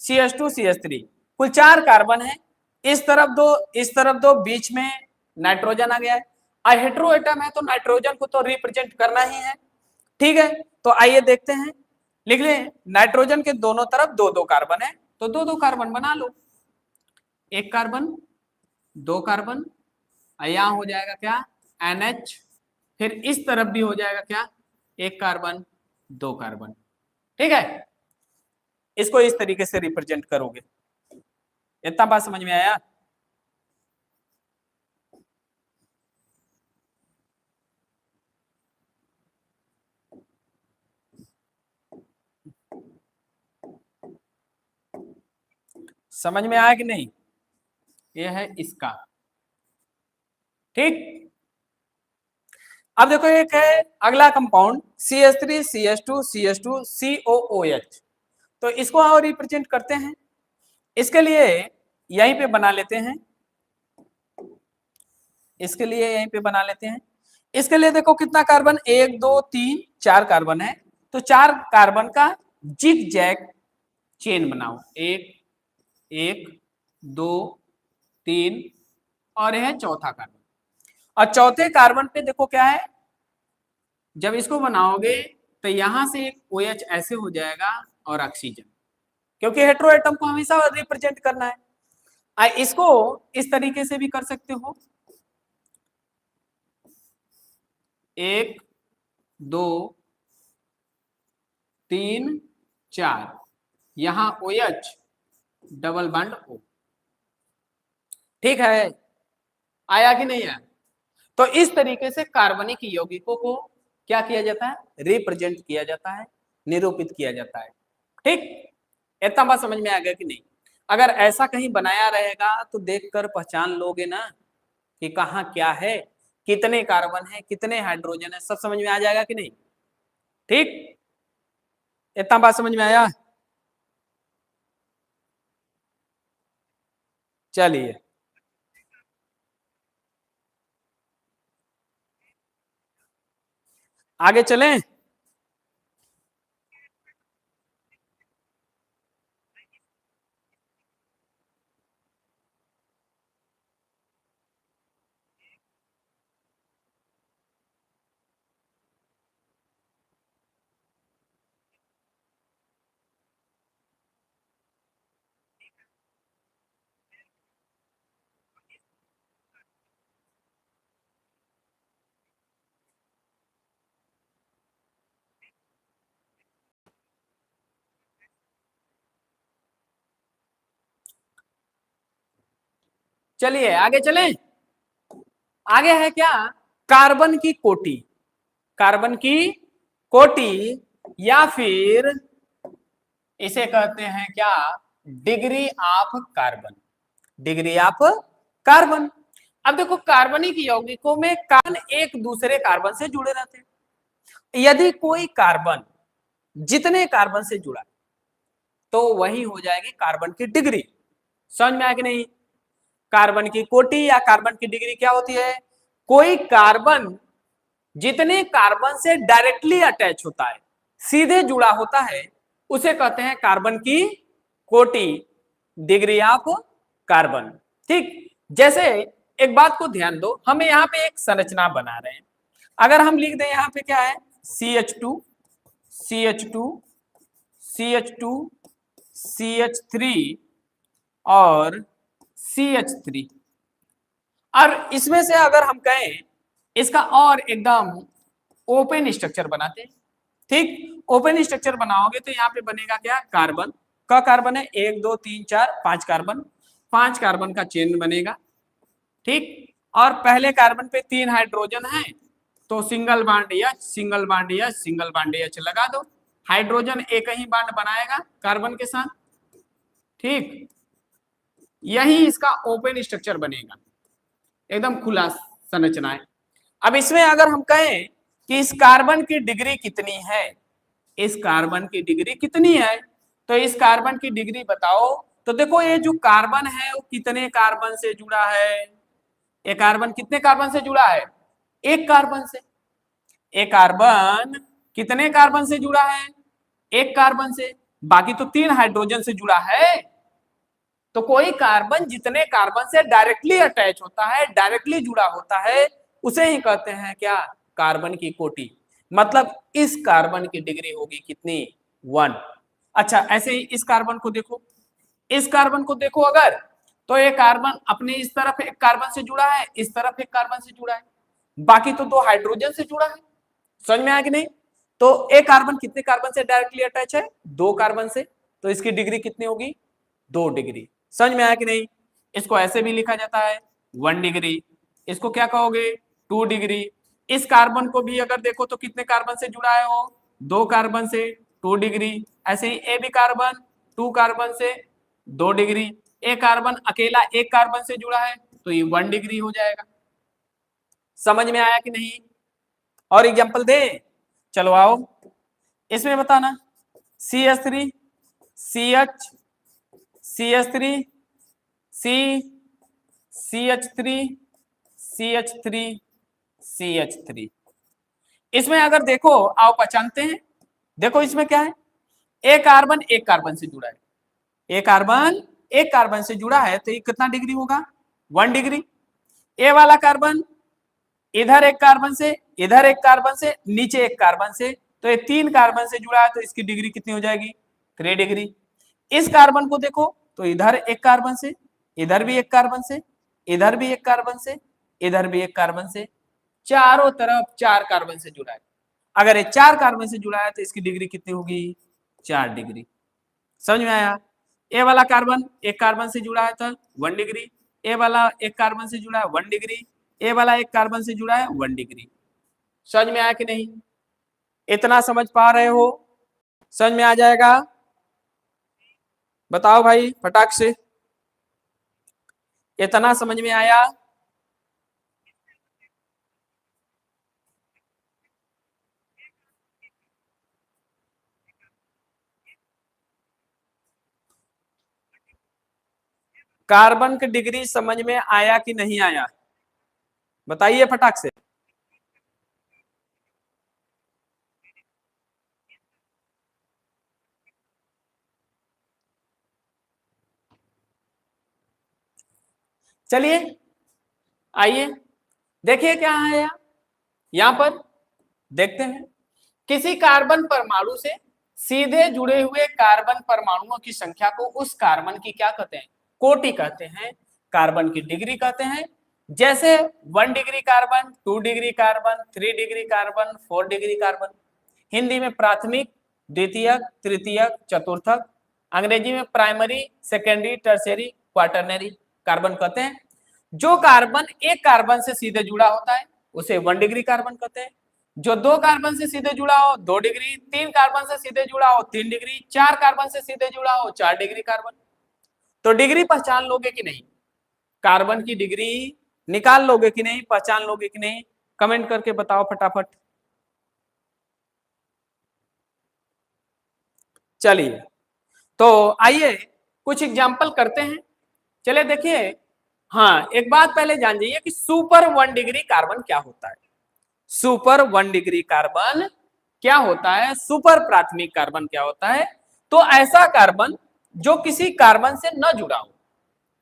CH2 CH3, कुल 4 कार्बन है। इस तरफ दो, इस तरफ दो, बीच में नाइट्रोजन आ गया है। हेटेरो एटम है तो नाइट्रोजन को तो रिप्रेजेंट करना ही है। ठीक है, तो आइए देखते हैं, लिख लें नाइट्रोजन के दोनों तरफ 2 2 कार्बन है, तो 2 2 कार्बन बना लो। 1 कार्बन, 2 कार्बन, यहां हो जाएगा क्या, NH, फिर इस तरफ भी हो जाएगा क्या, 1 कार्बन 2 कार्बन। ठीक है, इसको इस तरीके से रिप्रेजेंट करोगे। इतना बात समझ में आया? समझ में आया कि नहीं? ये है इसका। ठीक, अब देखो एक है अगला compound CH3 CH2 CH2 COOH, तो इसको और रिप्रेजेंट करते हैं। इसके लिए यहीं पे बना लेते हैं, इसके लिए यहीं पे बना लेते हैं। इसके लिए देखो कितना कार्बन, 1 2 3 4 कार्बन है, तो 4 कार्बन का जिग जैग चेन बनाओ। 1 1 2 3 और यह है चौथा कार्बन। और चौथे कार्बन पे देखो क्या है, जब इसको बनाओगे तो यहां से एक OH ऐसे हो जाएगा और ऑक्सीजन, क्योंकि हेटेरो एटम को हमेशा रिप्रेजेंट करना है। इसको इस तरीके से भी कर सकते हो, 1 2 3 4, यहां OH डबल बॉन्ड O। ठीक है, आया कि नहीं आया? तो इस तरीके से कार्बनिक यौगिकों को क्या किया जाता है, रिप्रेजेंट किया जाता है, निरूपित किया जाता है। ठीक, इतना बात समझ में आ गया कि नहीं? अगर ऐसा कहीं बनाया रहेगा तो देखकर पहचान लोगे ना कि कहाँ क्या है, कितने कार्बन है, कितने हाइड्रोजन है, सब समझ में आ जाएगा कि नहीं? ठीक, इतना बात समझ में आया? चलिए आगे चलें। चलिए आगे चलें। आगे है क्या, कार्बन की कोटि, कार्बन की कोटि, या फिर इसे कहते हैं क्या, degree of carbon, degree of carbon. अब देखो कार्बनिक यौगिकों में कार्बन एक दूसरे कार्बन से जुड़े रहते हैं। यदि कोई कार्बन जितने कार्बन से जुड़ा तो वही हो जाएगी कार्बन की डिग्री। समझ में आया कि नहीं? कार्बन की कोटि या कार्बन की डिग्री क्या होती है, कोई कार्बन जितने कार्बन से डायरेक्टली अटैच होता है, सीधे जुड़ा होता है, उसे कहते हैं कार्बन की कोटि, डिग्री ऑफ कार्बन। ठीक, जैसे एक बात को ध्यान दो, हमें यहाँ पे एक संरचना बना रहे हैं। अगर हम लिख दें यहाँ पे क्या है, CH2 CH2 CH2 CH3 और CH3, और इसमें से अगर हम कहें इसका और एकदम ओपन स्ट्रक्चर बनाते हैं, ठीक, ओपन स्ट्रक्चर बनाओगे तो यहाँ पे बनेगा क्या, कार्बन का कार्बन है 1 2 3 4 5 कार्बन, 5 कार्बन का चेन बनेगा, ठीक, और पहले कार्बन पे 3 हाइड्रोजन है तो single bond H single bond H single bond H लगा दो, हाइड्रोजन एक ही बॉन्ड बनाएगा कार्बन के साथ, ठीक, यही इसका ओपन स्ट्रक्चर बनेगा, एकदम खुला संरचना है। अब इसमें अगर हम कहें कि इस कार्बन की डिग्री कितनी है, इस कार्बन की डिग्री कितनी है, तो इस कार्बन की डिग्री बताओ, तो देखो ये जो कार्बन है वो कितने कार्बन से जुड़ा है, ये कार्बन कितने कार्बन से जुड़ा है, एक कार्बन से, एक कार्बन कितने कार्बन से जुड़ा है, एक कार्बन से, बाकी तो 3 हाइड्रोजन से जुड़ा है। तो कोई कार्बन जितने कार्बन से डायरेक्टली अटैच होता है, डायरेक्टली जुड़ा होता है, उसे ही कहते हैं क्या, कार्बन की कोटि। मतलब इस कार्बन की डिग्री होगी कितनी, 1। अच्छा, ऐसे ही इस कार्बन को देखो, इस कार्बन को देखो अगर, तो ये कार्बन अपने इस तरफ एक कार्बन से जुड़ा है, इस तरफ एक कार्बन से जुड़ा है, बाकी तो 2 हाइड्रोजन से जुड़ा है। समझ में आया कि नहीं? तो एक कार्बन कितने कार्बन से डायरेक्टली अटैच है, 2 कार्बन से, तो इसकी डिग्री कितनी होगी, 2 डिग्री। समझ में आया कि नहीं? इसको ऐसे भी लिखा जाता है 1 डिग्री, इसको क्या कहोगे, 2 डिग्री। इस कार्बन को भी अगर देखो तो कितने कार्बन से जुड़ा है वो, 2 कार्बन से, 2 डिग्री। ऐसे ही ए भी कार्बन 2 कार्बन से 2 डिग्री, एक कार्बन अकेला एक कार्बन से जुड़ा है तो ये 1 डिग्री हो जाएगा। समझ में आया कि नहीं? और एग्जांपल दे, चलो आओ इसमें बताना, CH3 CH CH3 C CH3 CH3 CH3। इसमें अगर देखो, आओ पहचानते हैं, देखो इसमें क्या है, एक कार्बन एक कार्बन से जुड़ा है, एक कार्बन एक कार्बन से जुड़ा है तो ये कितना डिग्री होगा, 1 डिग्री। ए वाला कार्बन इधर एक कार्बन से, इधर एक कार्बन से, नीचे एक कार्बन से, तो ये 3 कार्बन से जुड़ा है तो इसकी डिग्री कितनी हो जाएगी, 3 डिग्री। इस कार्बन को देखो तो इधर एक कार्बन से, इधर भी एक कार्बन से, इधर भी एक कार्बन से, इधर भी एक कार्बन से, चारों तरफ 4 कार्बन से जुड़ा है। अगर ये 4 कार्बन से जुड़ा है तो इसकी डिग्री कितनी होगी, 4 डिग्री। समझ में आया? ए वाला कार्बन एक कार्बन से जुड़ा है तो 1 डिग्री, ए वाला एक कार्बन से जुड़ा है 1 डिग्री, ए वाला एक कार्बन से जुड़ा है 1 डिग्री। समझ में आया कि नहीं? इतना समझ पा रहे हो? समझ में आ जाएगा? बताओ भाई फटाक से, इतना समझ में आया? कार्बन की डिग्री समझ में आया कि नहीं आया, बताइए फटाक से। चलिए आइए देखिए क्या है यहां पर, देखते हैं। किसी कार्बन परमाणु से सीधे जुड़े हुए कार्बन परमाणुओं की संख्या को उस कार्बन की क्या कहते हैं, कोटि कहते हैं, कार्बन की डिग्री कहते हैं। जैसे 1 degree carbon, 2 degree carbon, 3 degree carbon, 4 degree carbon. Hindi में प्राथमिक, द्वितीयक, तृतीयक, चतुर्थक, अंग्रेजी में primary, secondary, tertiary, quaternary carbon कहते हैं। जो कार्बन एक कार्बन से सीधे जुड़ा होता है उसे 1 डिग्री कार्बन कहते हैं। जो 2 कार्बन से सीधे जुड़ा हो 2 डिग्री, 3 कार्बन से सीधे जुड़ा हो 3 डिग्री, 4 कार्बन से सीधे जुड़ा हो 4 डिग्री कार्बन। तो डिग्री पहचान लोगे कि नहीं, कार्बन की डिग्री निकाल लोगे कि नहीं, पहचान लोगे कि नहीं, कमेंट करके बताओ फटाफट। चलिए तो आइए कुछ एग्जाम्पल करते हैं। चलिए देखिए, हाँ एक बात पहले जान जाइए कि सुपर 1 डिग्री कार्बन क्या होता है। सुपर 1 डिग्री कार्बन क्या होता है, सुपर प्राथमिक कार्बन क्या होता है, तो ऐसा कार्बन जो किसी कार्बन से न जुड़ा हो,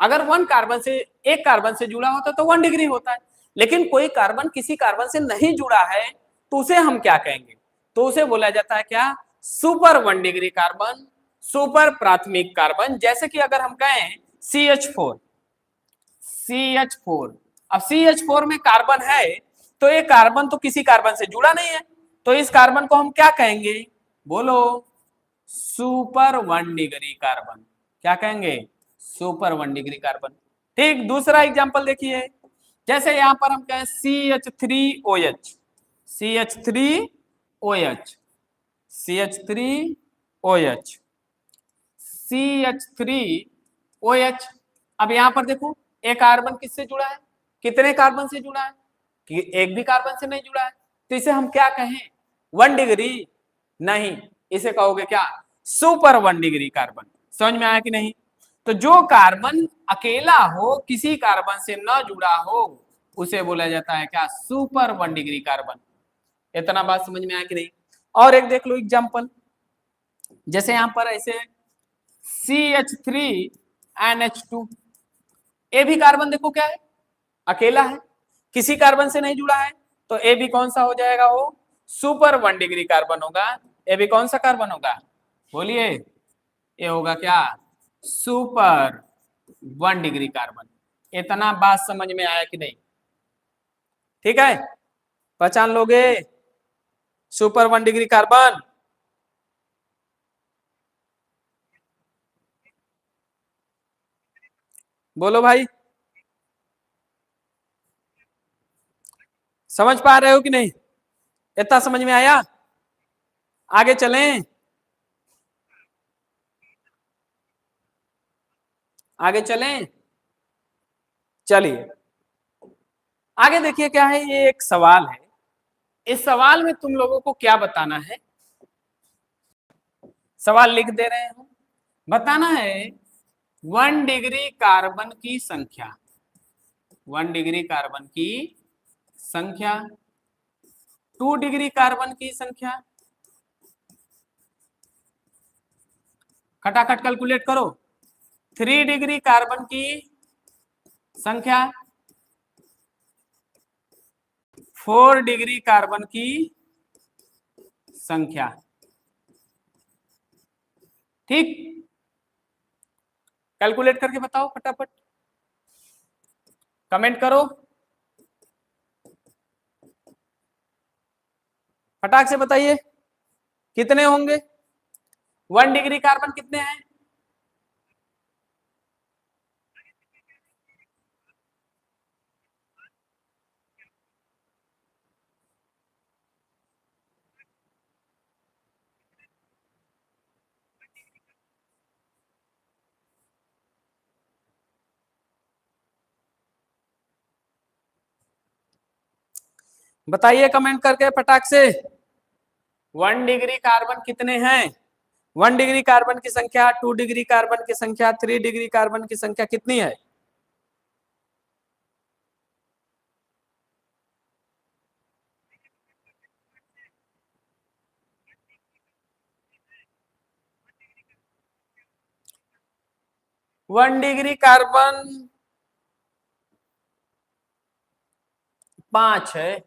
अगर वन कार्बन से एक कार्बन से जुड़ा होता तो 1 डिग्री होता है, लेकिन कोई कार्बन किसी कार्बन से नहीं जुड़ा है तो उसे हम क्या कहेंगे? तो उसे बोला जाता है क्या? सुपर 1 डिग्री कार्बन, सुपर प्राथमिक कार्बन। जैसे कि अगर हम कहें CH4, CH4, अब CH4 में कार्बन है तो ये कार्बन तो किसी कार्बन से जुड़ा नहीं है, तो इस कार्बन को हम क्या कहेंगे? बोलो, सुपर 1 डिग्री कार्बन। क्या कहेंगे? Super 1 degree carbon. ठीक, दूसरा एग्जांपल देखिए, जैसे यहां पर हम कहें CH3OH, CH3OH, CH3OH, CH3OH। अब यहां पर देखो, एक कार्बन किससे जुड़ा है? कितने कार्बन से जुड़ा है? कि एक भी कार्बन से नहीं जुड़ा है, तो इसे हम क्या कहें? 1 डिग्री? नहीं, इसे कहोगे क्या? Super 1 degree carbon. समझ में आया कि नहीं? तो जो कार्बन अकेला हो, किसी कार्बन से न जुड़ा हो, उसे बोला जाता है क्या? Super 1 degree carbon. इतना बात समझ में आया कि नहीं? और एक देख लो एग्जांपल, जैसे यहां पर ऐसे CH3NH2, ए भी कार्बन देखो क्या है? अकेला है, किसी कार्बन से नहीं जुड़ा है, तो ए भी कौन सा हो जाएगा? वो सुपर 1 डिग्री कार्बन होगा। ए भी कौन सा कार्बन होगा? बोलिए, ये होगा क्या? Super 1 degree carbon. इतना बात समझ में आया कि नहीं? ठीक है, पहचान लोगे सुपर 1 डिग्री कार्बन? बोलो भाई, समझ पा रहे हो कि नहीं? इतना समझ में आया? आगे चलें, आगे चलें, चलिए आगे देखिए क्या है। ये एक सवाल है, इस सवाल में तुम लोगों को क्या बताना है? सवाल लिख दे रहे हैं, बताना है 1 डिग्री कार्बन की संख्या, 1 डिग्री कार्बन की संख्या, 2 डिग्री कार्बन की संख्या। खटाखट कैलकुलेट करो। 3 डिग्री कार्बन की संख्या, 4 डिग्री कार्बन की संख्या। ठीक, कैलकुलेट करके बताओ फटाफट, कमेंट करो, फटाक से बताइए कितने होंगे? 1 डिग्री कार्बन कितने हैं? बताइए कमेंट करके फटाक से, 1 डिग्री कार्बन कितने हैं? 1 डिग्री कार्बन की संख्या, 2 डिग्री कार्बन की संख्या, 3 डिग्री कार्बन की संख्या कितनी है? वन डिग्री कार्बन 5 है।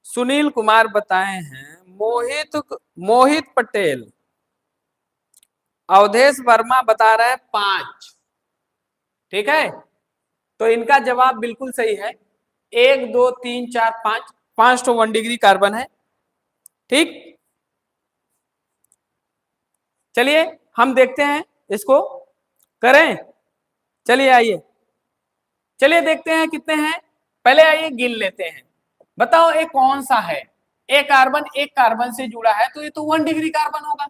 सुनील कुमार बताए हैं, मोहित मोहित पटेल, अवधेश वर्मा बता रहे हैं 5। ठीक है, तो इनका जवाब बिल्कुल सही है। 1 2 3 4 5, 5 तो 1 डिग्री कार्बन है। ठीक, चलिए हम देखते हैं इसको, करें? चलिए आइए, चलिए देखते हैं कितने हैं। पहले आइए गिन लेते हैं। बताओ ये कौन सा है? एक कार्बन एक कार्बन से जुड़ा है तो ये तो 1 डिग्री कार्बन होगा।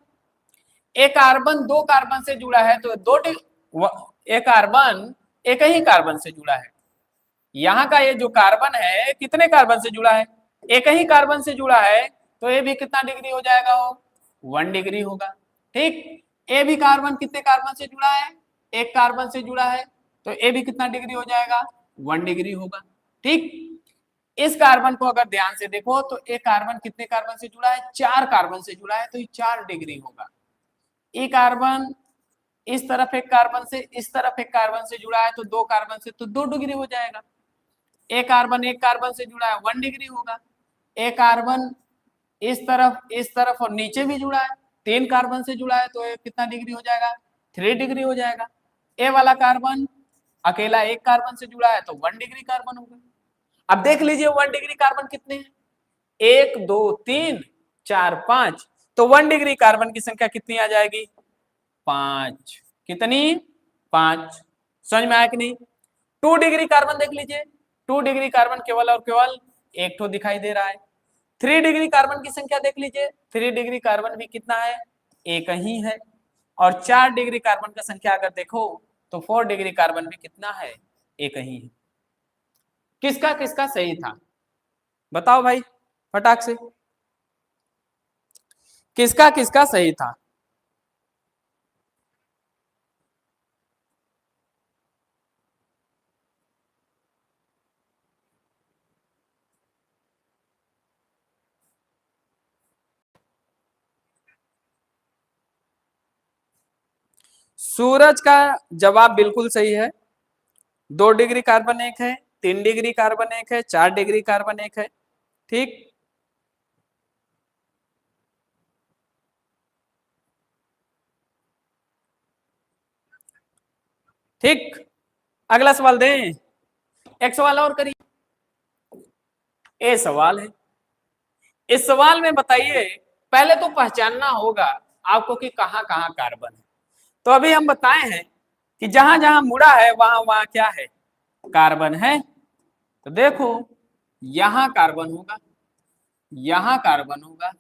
एक कार्बन 2 कार्बन से जुड़ा है तो एक कार्बन एक ही कार्बन से जुड़ा है। यहाँ का ये जो कार्बन है कितने कार्बन से जुड़ा है? एक ही कार्बन से जुड़ा है, तो ये भी कितना डिग्री हो जाएगा? वो 1 डिग्री होगा। ठीक, ए भी कार्बन कितने कार्बन से जुड़ा है? एक कार्बन से जुड़ा है, तो ए भी कितना डिग्री हो जाएगा? 1 डिग्री होगा। ठीक, इस कार्बन को अगर ध्यान से देखो तो एक कार्बन कितने कार्बन से जुड़ा है? 4 कार्बन से जुड़ा है, तो ये 4 डिग्री होगा। ए कार्बन इस तरफ एक कार्बन से इस तरफ एक कार्बन से जुड़ा है तो 2 कार्बन से तो 2 डिग्री हो जाएगा। एक कार्बन से जुड़ा है 1 डिग्री होगा। एक कार्बन इस तरफ और नीचे भी जुड़ा है, 3 कार्बन से जुड़ा है तो ये कितना डिग्री हो जाएगा, 3 डिग्री हो जाएगा। ए वाला कार्बन अकेला एक कार्बन से जुड़ा है तो 1 डिग्री कार्बन होगा। अब देख लीजिए 1 डिग्री कार्बन कितने हैं, 1 2 3 4 5, तो 1 डिग्री कार्बन की संख्या कितनी आ जाएगी, 5। कितनी, 5। समझ में आया कि नहीं। 2 डिग्री कार्बन देख लीजिए, 2 डिग्री कार्बन केवल और केवल एक ठो दिखाई दे रहा है। 3 डिग्री कार्बन की संख्या देख लीजिए, 3 डिग्री कार्बन भी कितना है, एक ही है। और 4 डिग्री कार्बन का संख्या अगर देखो तो 4 डिग्री कार्बन भी कितना है, एक ही है। किसका किसका सही था बताओ भाई फटाक से, किसका किसका सही था। सूरज का जवाब बिल्कुल सही है। 2 डिग्री कार्बन एक है, 3 डिग्री कार्बन एक है, 4 डिग्री कार्बन एक है। ठीक, ठीक। अगला सवाल दें, एक सवाल और करिए। ये सवाल है, इस सवाल में बताइए, पहले तो पहचानना होगा आपको कि कहां कहां कार्बन है। तो अभी हम बताए हैं कि जहां जहां मुड़ा है वहां वहां क्या है, कार्बन है। तो देखो यहां कार्बन होगा, यहां कार्बन होगा,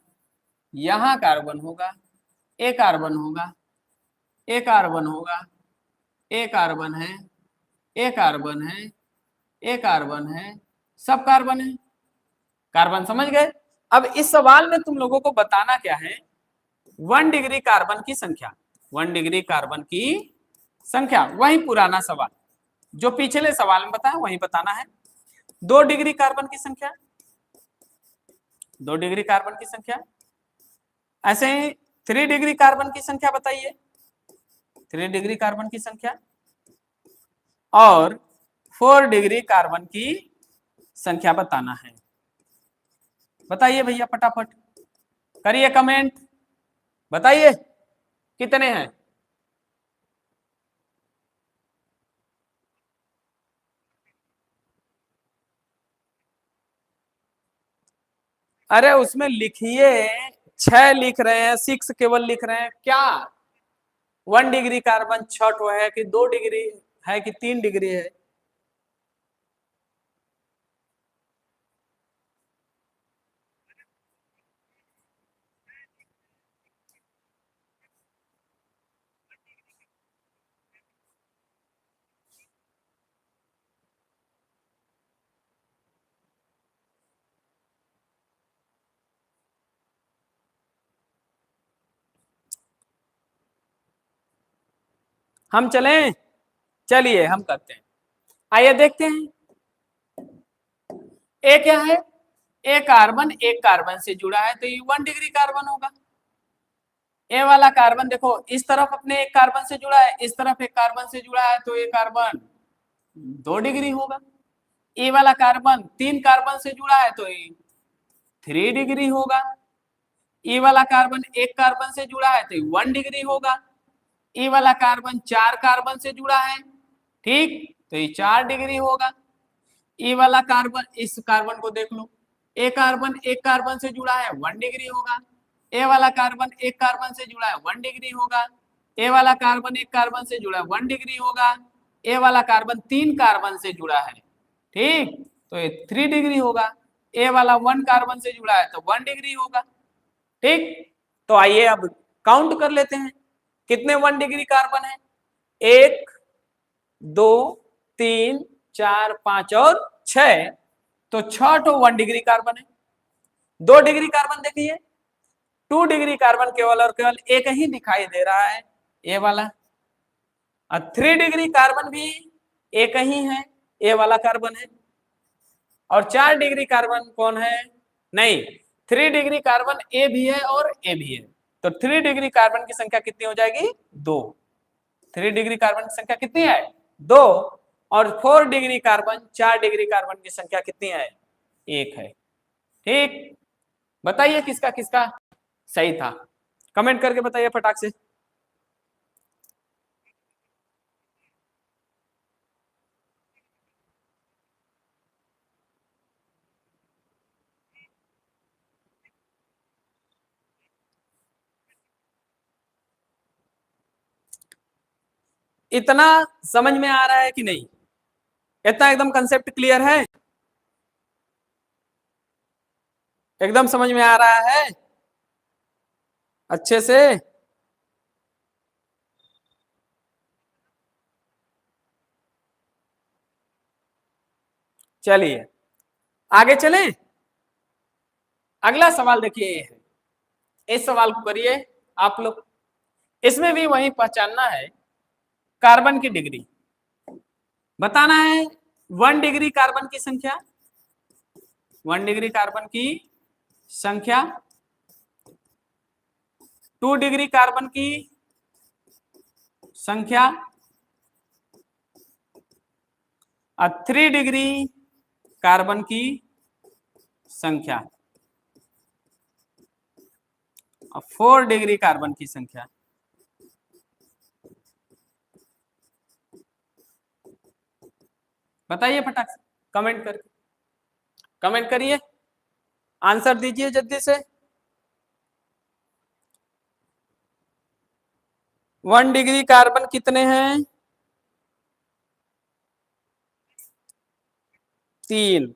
यहां कार्बन होगा, एक कार्बन होगा, एक कार्बन होगा, एक कार्बन है, एक कार्बन है, एक कार्बन है, सब कार्बन है। कार्बन समझ गए। अब इस सवाल में तुम लोगों को बताना क्या है, 1 डिग्री कार्बन की संख्या, 1 डिग्री कार्बन की संख्या, वही पुराना सवाल जो पिछले सवाल में बताया वही बताना है। 2 डिग्री कार्बन की संख्या, 2 डिग्री कार्बन की संख्या, ऐसे ही 3 डिग्री कार्बन की संख्या बताइए, 3 डिग्री कार्बन की संख्या, और 4 डिग्री कार्बन की संख्या बताना है। बताइए भैया फटाफट करिए कमेंट, बताइए कितने हैं। अरे उसमें लिखिए, 6 लिख रहे हैं, 6 केवल लिख रहे हैं क्या। 1 डिग्री कार्बन 6 ठो है कि 2 डिग्री है कि 3 डिग्री है। हम चलें, चलिए हम करते हैं, आइए देखते हैं। ए क्या है, एक कार्बन से जुड़ा है तो ये 1 डिग्री कार्बन होगा। ए वाला कार्बन देखो इस तरफ अपने एक कार्बन से जुड़ा है, इस तरफ एक कार्बन से जुड़ा है तो ये कार्बन 2 डिग्री होगा। ए वाला कार्बन 3 कार्बन से जुड़ा है तो ये 3 डिग्री होगा। ई वाला कार्बन एक कार्बन से जुड़ा है तो 1 डिग्री होगा। ई वाला कार्बन 4 कार्बन से जुड़ा है, ठीक, तो ये 4 डिग्री होगा। ई वाला कार्बन, इस कार्बन को देख लो, ए कार्बन एक कार्बन से जुड़ा है 1 डिग्री होगा। ए वाला कार्बन एक कार्बन से जुड़ा है 1 डिग्री होगा। ए वाला कार्बन एक कार्बन से जुड़ा है 1 डिग्री होगा। ए वाला कार्बन 3 कार्बन से जुड़ा है, ठीक, तो ये 3 डिग्री होगा। ए वाला 1 कार्बन से जुड़ा है तो 1 डिग्री होगा, ठीक। तो आइए अब काउंट कर लेते हैं कितने 1 डिग्री कार्बन है, 1 2 3 4 5 और 6, तो 6 तो 1 डिग्री कार्बन है। 2 डिग्री कार्बन देखिए, 2 डिग्री कार्बन केवल और केवल एक ही दिखाई दे रहा है, ये वाला। और 3 डिग्री कार्बन भी एक ही है, ये वाला कार्बन है। और 4 डिग्री कार्बन कौन है, नहीं, 3 डिग्री कार्बन ए भी है और ए भी है, तो 3 डिग्री कार्बन की संख्या कितनी हो जाएगी, 2। 3 डिग्री कार्बन की संख्या कितनी है? 2। और 4 डिग्री कार्बन, 4 डिग्री कार्बन की संख्या कितनी है? 1 है। ठीक, बताइए किसका किसका सही था, कमेंट करके बताइए फटाक से। इतना समझ में आ रहा है कि नहीं? इतना एकदम कंसेप्ट क्लियर है? एकदम समझ में आ रहा है अच्छे से? चलिए आगे चलें। अगला सवाल देखिए, ये है, इस सवाल को करिए आप लोग। इसमें भी वही पहचानना है कार्बन की डिग्री, बताना है 1 डिग्री कार्बन की संख्या, 1 डिग्री कार्बन की संख्या, 2 डिग्री कार्बन की संख्या और 3 डिग्री कार्बन की संख्या और 4 डिग्री कार्बन की संख्या। बताइए फटाक से, कमेंट करके, कमेंट करिए, आंसर दीजिए जल्दी से। 1 डिग्री कार्बन कितने हैं? 3।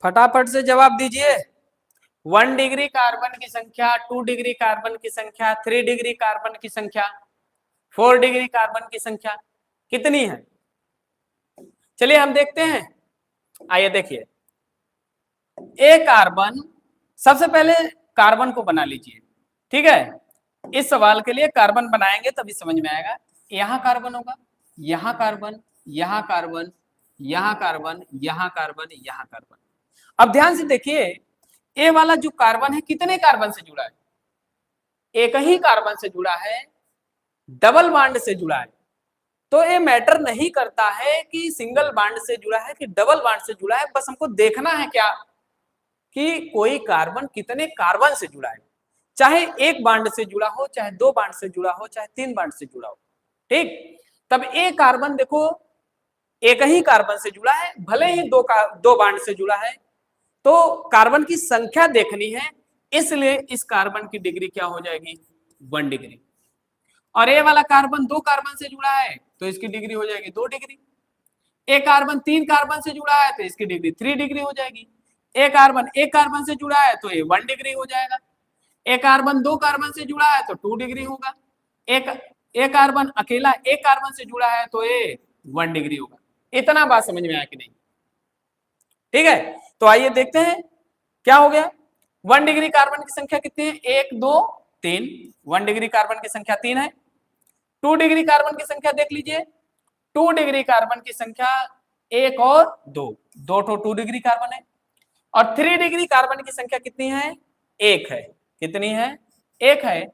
फटाफट से जवाब दीजिए। 1 डिग्री कार्बन की संख्या, 2 डिग्री कार्बन की संख्या, 3 डिग्री कार्बन की संख्या, 4 डिग्री कार्बन की संख्या कितनी है? चलिए हम देखते हैं। आइए देखिए, एक कार्बन, सबसे पहले कार्बन को बना लीजिए, ठीक है? इस सवाल के लिए कार्बन बनाएंगे तभी समझ में आएगा। यहां कार्बन होगा, यहां कार्बन, यहां कार्बन, यहां कार्बन, यहां कार्बन, यहां कार्बन। अब ध्यान से देखिए, ए वाला जो कार्बन है कितने कार्बन से जुड़ा है? एक ही कार्बन से जुड़ा है, डबल बॉन्ड से जुड़ा है। तो ये मैटर नहीं करता है कि सिंगल बॉन्ड से जुड़ा है कि डबल बॉन्ड से जुड़ा है, बस हमको देखना है क्या कि कोई कार्बन कितने कार्बन से जुड़ा है, चाहे एक बॉन्ड से जुड़ा हो, चाहे 2 बॉन्ड से जुड़ा हो, चाहे 3 बॉन्ड से जुड़ा हो। ठीक, तब ए कार्बन देखो एक ही कार्बन से जुड़ा है, भले ही दो बॉन्ड से जुड़ा है, तो कार्बन की संख्या देखनी है, इसलिए इस कार्बन की डिग्री क्या हो जाएगी? 1 डिग्री। और ए वाला कार्बन 2 कार्बन से जुड़ा है तो इसकी डिग्री हो जाएगी 2 डिग्री। एक कार्बन 3 कार्बन से जुड़ा है तो इसकी डिग्री 3 डिग्री हो जाएगी। एक कार्बन से जुड़ा है तो ये 1 डिग्री हो जाएगा। एक कार्बन 2 कार्बन से जुड़ा है तो 2 डिग्री होगा। एक एक कार्बन अकेला एक कार्बन से जुड़ा है तो ये 1 डिग्री होगा। इतना बात समझ में आया कि नहीं? ठीक है, तो आइए देखते हैं क्या हो गया। 1 डिग्री कार्बन की संख्या कितनी है? 1 2 3। 1 डिग्री कार्बन की संख्या 3 है। 2 डिग्री कार्बन की संख्या देख लीजिए, 2 डिग्री कार्बन की संख्या 1 और 2, 2 डिग्री कार्बन है। और 3 डिग्री कार्बन की संख्या कितनी है? 1 है। कितनी है? 1 है।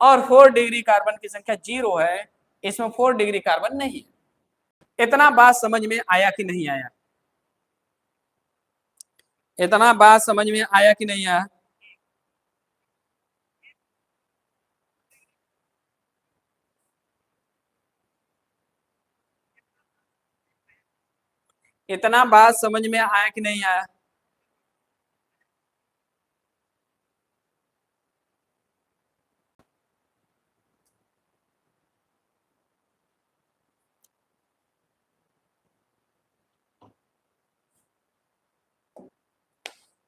और 4 डिग्री कार्बन की संख्या 0 है, इसमें 4 डिग्री कार्बन नहीं है। इतना बात समझ में आया कि नहीं आया? इतना बात समझ में आया कि नहीं आया? इतना बात समझ में आया कि नहीं आया?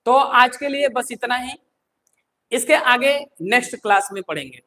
तो आज के लिए बस इतना ही, इसके आगे नेक्स्ट क्लास में पढ़ेंगे।